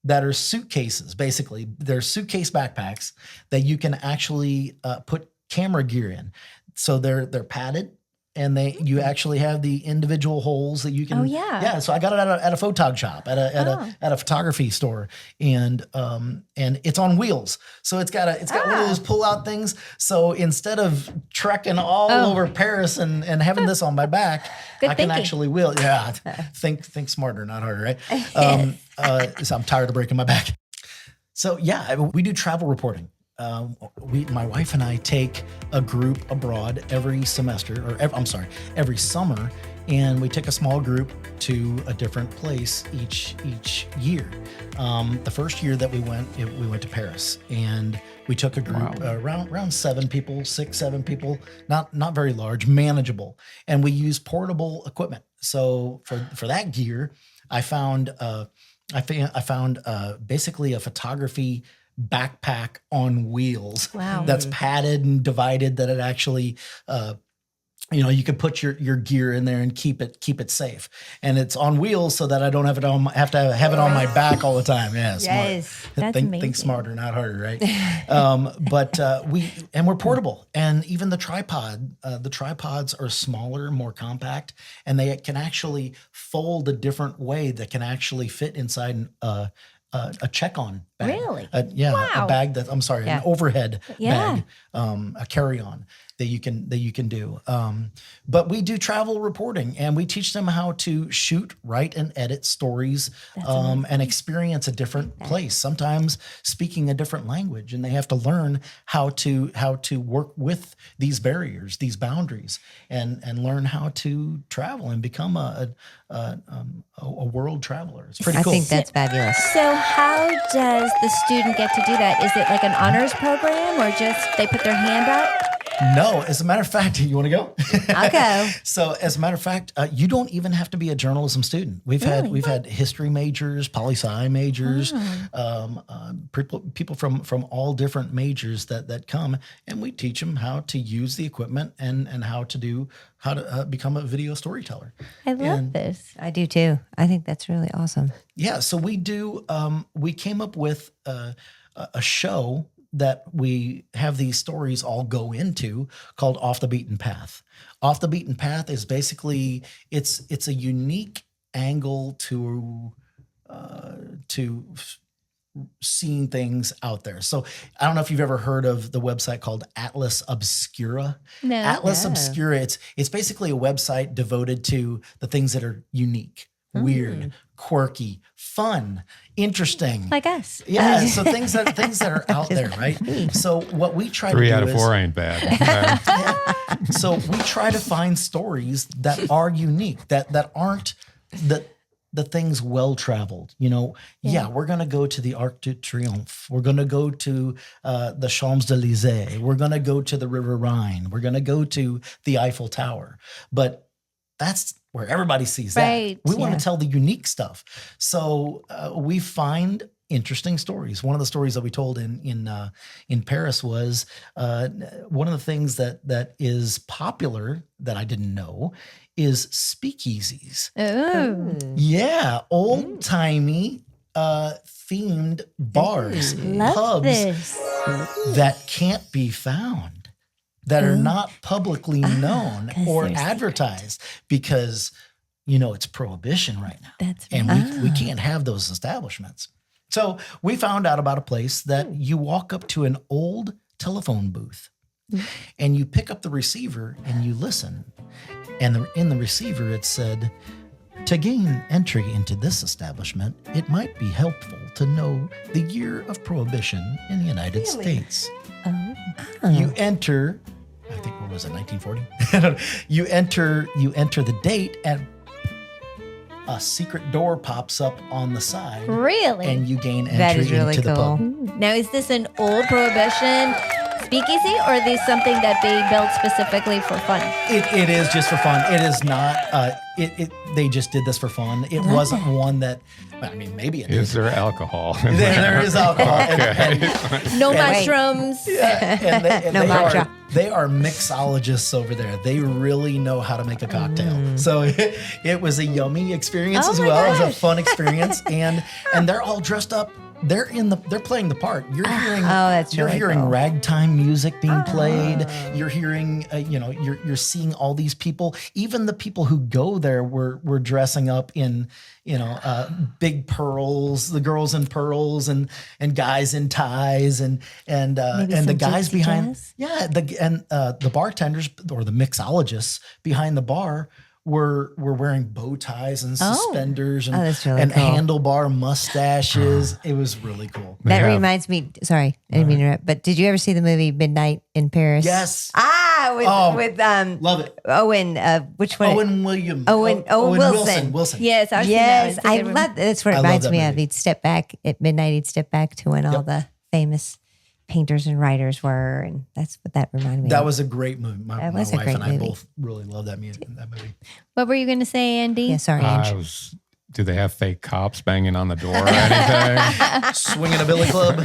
that are suitcases, basically. They're suitcase backpacks that you can actually put camera gear in. So they're padded, and you actually have the individual holes that you can. Oh, yeah. Yeah. So I got it at a photog shop, at a photography store, and it's on wheels. So it's got one of those pull out things. So instead of trekking all over Paris and having this on my back, Good I can thinking. actually wheel. Yeah. Think smarter, not harder, right? So I'm tired of breaking my back. So yeah, we do travel reporting. My wife and I take a group abroad every semester, every summer, and we take a small group to a different place each year. The first year that we went to Paris, and we took a group around 7 people, 6, 7 people, not very large, manageable, and we use portable equipment. So for that gear, I found basically a photography backpack on wheels. Wow. That's padded and divided, that it actually you can put your gear in there and keep it safe, and it's on wheels so that I don't have to have it on my back all the time. Yeah, smart. Yes. That's think amazing. smarter, not harder, right? But we're portable, and even the tripods are smaller, more compact, and they can actually fold a different way that can actually fit inside a check-on bag. Really? Wow. A bag an overhead Yeah. bag, a carry-on that you can do. But we do travel reporting, and we teach them how to shoot, write, and edit stories, and experience a different place. Sometimes speaking a different language, and they have to learn how to work with these barriers, these boundaries, and learn how to travel and become a world traveler. It's pretty I cool. think that's fabulous. So how does the student get to do that? Is it like an honors program, or just they put their hand up? No, as a matter of fact, you want to go? I'll go. So, as a matter of fact, you don't even have to be a journalism student. We've had history majors, poli-sci majors, people from all different majors that come, and we teach them how to use the equipment and how to become a video storyteller. I love this. I do too. I think that's really awesome. Yeah, so we do. We came up with a show that we have these stories all go into, called Off the Beaten Path. Off the Beaten Path is basically it's a unique angle to seeing things out there. So I don't know if you've ever heard of the website called Atlas Obscura. No. Atlas Obscura, it's basically a website devoted to the things that are unique, weird, quirky, fun, interesting. Like us. Yeah, so things that are out there, right? So what we try 3 to do out of is 4 ain't bad. so we try to find stories that are unique, that aren't the things well traveled. We're gonna go to the Arc de Triomphe. We're gonna go to the Champs-Élysées. We're gonna go to the River Rhine. We're gonna go to the Eiffel Tower. But that's where everybody sees Right, that. We want yeah. to tell the unique stuff. So we find interesting stories. One of the stories that we told in Paris was one of the things that is popular that I didn't know is speakeasies. Oh, Yeah, old timey themed bars, love pubs this. that can't be found, that are not publicly known 'cause or they're advertised, because it's prohibition right now. That's And right. we can't have those establishments. So we found out about a place that you walk up to an old telephone booth and you pick up the receiver and you listen. And in the receiver, it said, To gain entry into this establishment, it might be helpful to know the year of prohibition in the United States. You enter, I think, what was it, 1940? you enter the date, and a secret door pops up on the side. Really? And you gain entry That is really into the cool. pub. Now, is this an old Prohibition speakeasy, or is this something that they built specifically for fun? It is just for fun. It is not. They just did this for fun. It wasn't one that. I mean, maybe it Is is. there alcohol? There is alcohol. No mushrooms. And No matcha. they are mixologists over there. They really know how to make a cocktail. So it was a yummy experience as my well. It was gosh. a fun experience, and they're all dressed up. They're playing the part. You're hearing that's you're really hearing cool. ragtime music being played. You're hearing you're seeing all these people. Even the people who go there were dressing up in big pearls, the girls in pearls and guys in ties and the some guys gypsy behind jazz? the bartenders or the mixologists behind the bar were wearing bow ties and suspenders and, that's really and cool. handlebar mustaches. It was really cool. That have- reminds me. Sorry, I didn't mean to interrupt. But did you ever see the movie Midnight in Paris? Yes. With Love it. Owen. Which one? Owen William. Owen Wilson. Wilson. Yes, I've Yes, seen that. I It's a good love. That's what it I love reminds that me of. movie. He'd step back at midnight. He'd step back to when all the famous painters and writers were, and that's what that reminded me. That of. was a great movie. My That was a wife great and I movie. both really love that movie. What were you going to say, Andy? Yeah, sorry, Ange. Do they have fake cops banging on the door or anything? Swinging a billy club.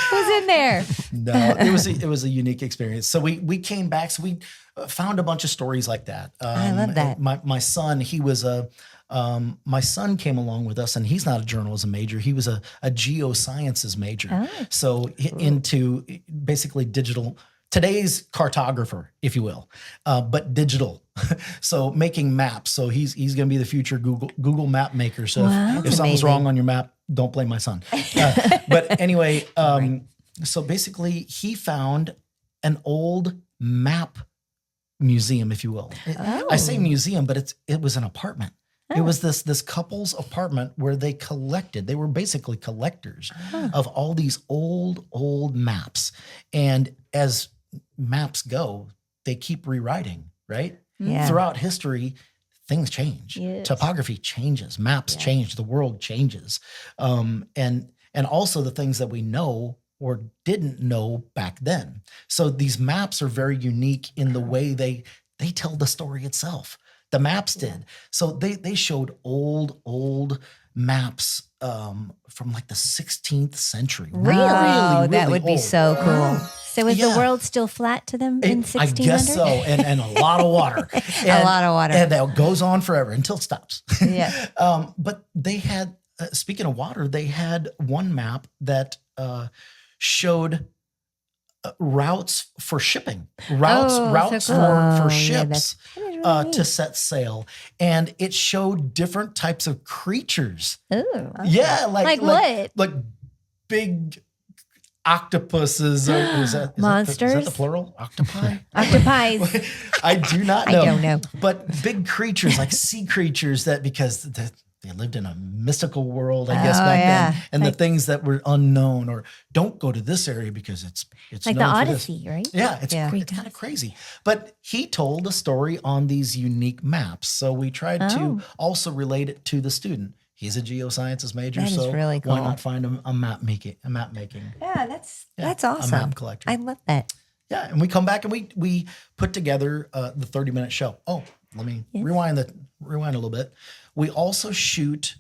Who's in there? No, it was a unique experience. So we came back. So we found a bunch of stories like that. I love that. My son, my son came along with us, and he's not a journalism major. He was a geosciences major. So into basically digital. Today's cartographer, if you will, but digital. So making maps. So he's going to be the future Google map maker. So if something's amazing. wrong on your map, don't blame my son. But anyway, so basically he found an old map museum, if you will. I say museum, but it was an apartment. It was this couple's apartment where they were basically collectors of all these old maps. And as maps go, they keep rewriting, right? Yeah. Throughout history, things change. Yes. Topography changes, maps change, the world changes. And also the things that we know or didn't know back then. So these maps are very unique in the way they tell the story itself. The maps did. So they showed old maps from like the 16th century. Really? Oh, that would be old. so cool. So was the Yeah. world still flat to them in 1600? I guess so, and a lot of water. A lot of water. And that goes on forever until it stops. Yeah. But they had, speaking of water, they had one map that showed routes for shipping, routes so routes cool. for Oh, yeah, ships that's really to set sail, and it showed different types of creatures. Ooh. Yeah, Like what? Like big octopuses. Or is that the Monsters? plural? Octopi? Octopi. I do not know. I don't know. But big creatures, like sea creatures, because they lived in a mystical world, I guess, Oh, back yeah. then. And the things that were unknown, or don't go to this area because it's Like the known for this. Odyssey, right? Yeah, it's Yeah. it's kind of crazy. But he told a story on these unique maps. So we tried to also relate it to the student. He's a geosciences major, That is so really why cool. not find him a map making? Yeah, that's a awesome. map collector. I love that. Yeah, and we come back and we put together the 30-minute show. Oh, let me rewind a little bit. We also shoot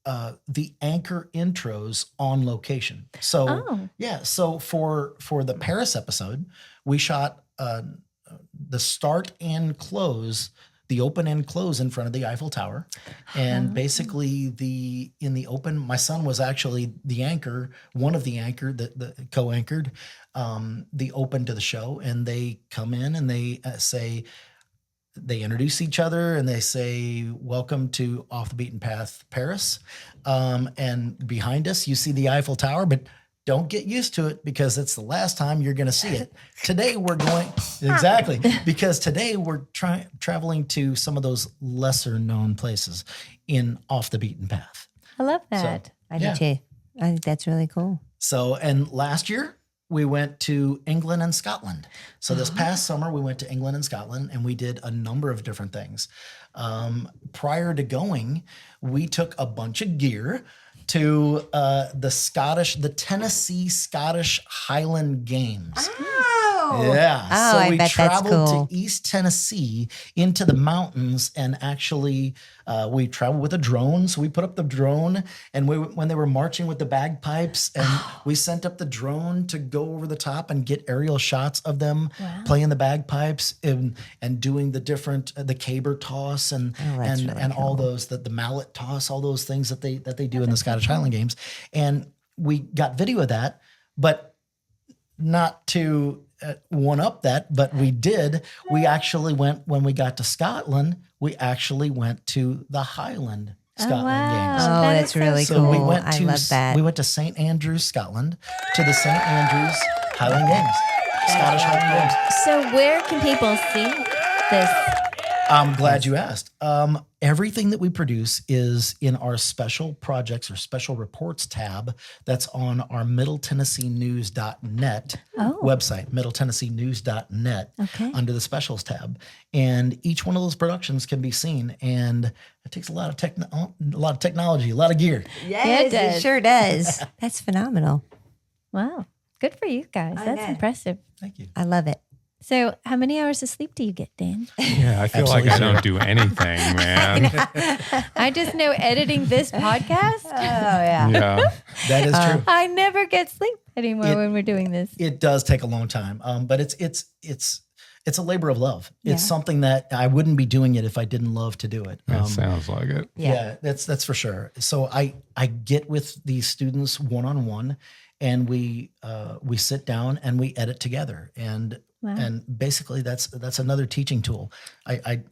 the anchor intros on location. So so for the Paris episode, we shot the start and close, the open and close in front of the Eiffel Tower. And basically in the open, my son was actually the anchor, one of the anchor that co-anchored the open to the show. And they come in and they they introduce each other and they say, "Welcome to Off the Beaten Path, Paris." And behind us, you see the Eiffel Tower, but don't get used to it because it's the last time you're going to see it. Today we're going because today we're traveling to some of those lesser known places in off the beaten path. I love that. I do too. I think that's really cool. So, and last year we went to England and Scotland. So this past summer we went to England and Scotland and we did a number of different things. Prior to going, we took a bunch of gear to the Tennessee Scottish Highland Games. Oh, Yeah. Oh, so I we bet that's traveled cool. to East Tennessee into the mountains and actually we traveled with a drone. So we put up the drone and when they were marching with the bagpipes and we sent up the drone to go over the top and get aerial shots of them playing the bagpipes and doing the caber toss and really all those, the mallet toss, all those things that they do in the Scottish Highland Games. And we got video of that, but not to one up that, but we did. We actually went, when we got to Scotland, we actually went to the Highland Scotland Games. Oh, That that's is so really So cool. we went I to love that. we went to St. Andrews, Scotland, to the St. Andrews Highland Games, Scottish Highland Games. So where can people see this? I'm glad you asked. Everything that we produce is in our special projects or special reports tab that's on our MiddleTennesseeNews.net website, MiddleTennesseeNews.net, under the specials tab. And each one of those productions can be seen. And it takes a lot of technology, a lot of gear. Yes, does. it sure does. That's phenomenal. Wow. Good for you guys. That's know. impressive. Thank you. I love it. So how many hours of sleep do you get, Dan? Yeah, I feel like I don't do anything, man. I just know editing this podcast. Oh, yeah. Yeah. That is true. I never get sleep anymore when we're doing this. It does take a long time, but it's a labor of love. It's something that I wouldn't be doing it if I didn't love to do it. That sounds like it. Yeah, that's for sure. So I get with these students one-on-one, and we sit down and we edit together, and basically that's another teaching tool. I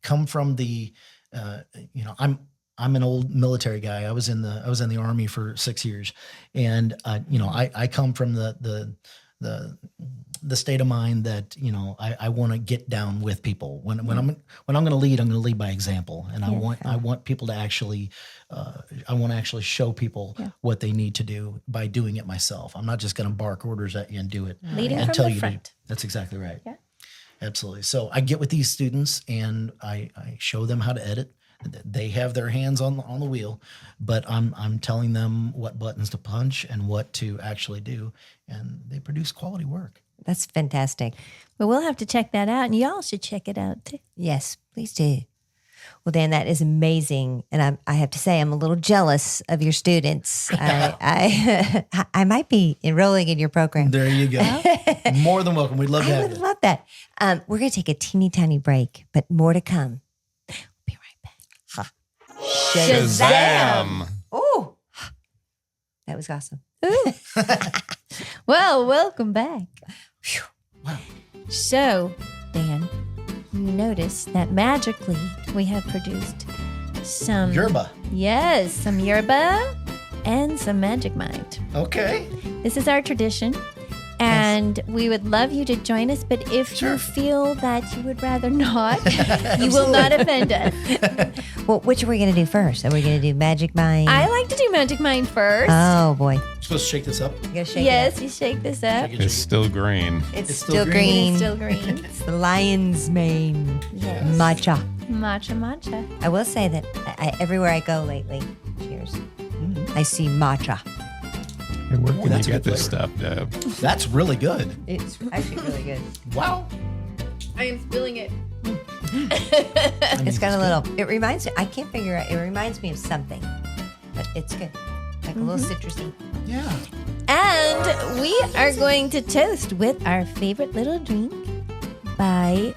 come from the I'm an old military guy. I was in the Army for 6 years, and I come from the state of mind that I want to get down with people. When I'm going to lead, I'm going to lead by example, and I want people to actually show people what they need to do by doing it myself. I'm not just going to bark orders at you and do it Leading and from tell the you to. front. That's exactly right. Yeah. Absolutely. So I get with these students and I show them how to edit. They have their hands on the wheel, but I'm telling them what buttons to punch and what to actually do, and they produce quality work. That's fantastic. Well, we'll have to check that out, and y'all should check it out too. Yes, please do. Well, Dan, that is amazing. And I have to say, I'm a little jealous of your students. I might be enrolling in your program. There you go. More than welcome. We'd love to I have would you. love that. We're going to take a teeny tiny break, but more to come. We'll be right back. Shazam! Oh, that was awesome. Well, welcome back. Wow. So, Dan, you notice that magically we have produced some Yerba. Yes, some yerba and some Magic Mind. Okay. This is our tradition. And we would love you to join us, but if you feel that you would rather not, you will not offend us. Well, which are we going to do first? Are we going to do Magic Mind? I like to do Magic Mind first. Oh, boy. You're supposed to shake this up. You gotta shake Yes, you shake this up. Shake It's still green. it. It's still still green. green. It's still green. It's the lion's mane. Yes. Matcha. Matcha. I will say that everywhere I go lately, cheers, I see matcha. Hey, where can you that's a get good this flavor. stuff, Deb? That's really good. It's actually really good. Wow. I am spilling it. It's got a little, it reminds me, I can't figure out, it reminds me of something, but it's good. Like a little citrusy. Yeah. And we are going to toast with our favorite little drink by,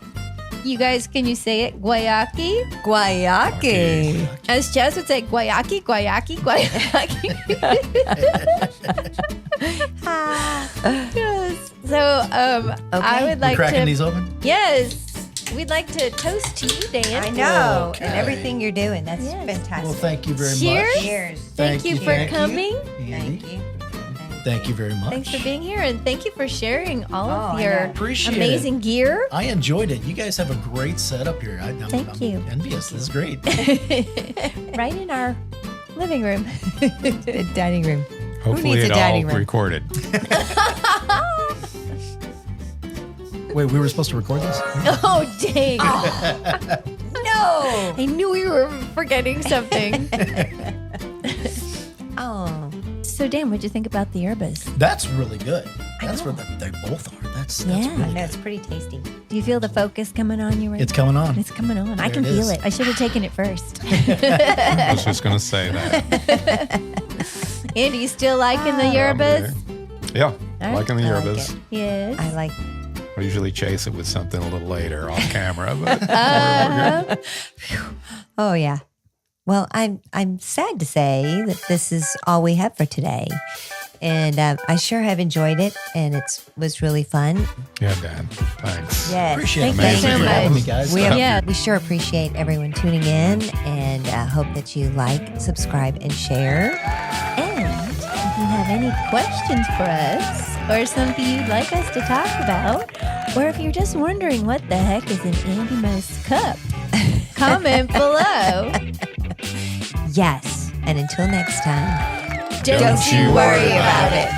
you guys, can you say it? Guayaki? Guayaki. As Chaz would say, guayaki. Yes. So I would We're like cracking to. these open? Yes. We'd like to toast to you, Dan. I know. Okay. And everything you're doing. That's Yes. fantastic. Well, thank you very Cheers. much. Cheers. Thank you for coming. Andy. Thank you. Thank you very much. Thanks for being here, and thank you for sharing all of I your know. Appreciate amazing gear. I enjoyed it. You guys have a great setup here. Thank you. Envious. This is great. Right in our living room. The dining room. Hopefully needs a it all dining room? recorded. Wait, we were supposed to record this? Oh, dang. No. I knew we were forgetting something. Oh. So, Dan, what'd you think about the yerbas? That's really good. That's what they both are. That's Yeah. I really know good. it's pretty tasty. Do you feel the focus coming on you right It's coming on. It's coming on. I There can it feel is. it. I should have taken it first. I was just going to say that. Andy, you still liking the yerbas? Yeah, right. liking the I like yerbas. it. Yes. I like. I usually chase it with something a little later off camera, but Oh yeah. Well, I'm sad to say that this is all we have for today, and I sure have enjoyed it, and it was really fun. yeah, Dan, thanks. Yes. Appreciate it. Thank you Thanks so for having me, much. guys. We sure appreciate everyone tuning in, and hope that you like, subscribe, and share. And if you have any questions for us or something you'd like us to talk about, or if you're just wondering what the heck is in Andy Mo's cup, comment below. Yes. And until next time, Don't you worry about it.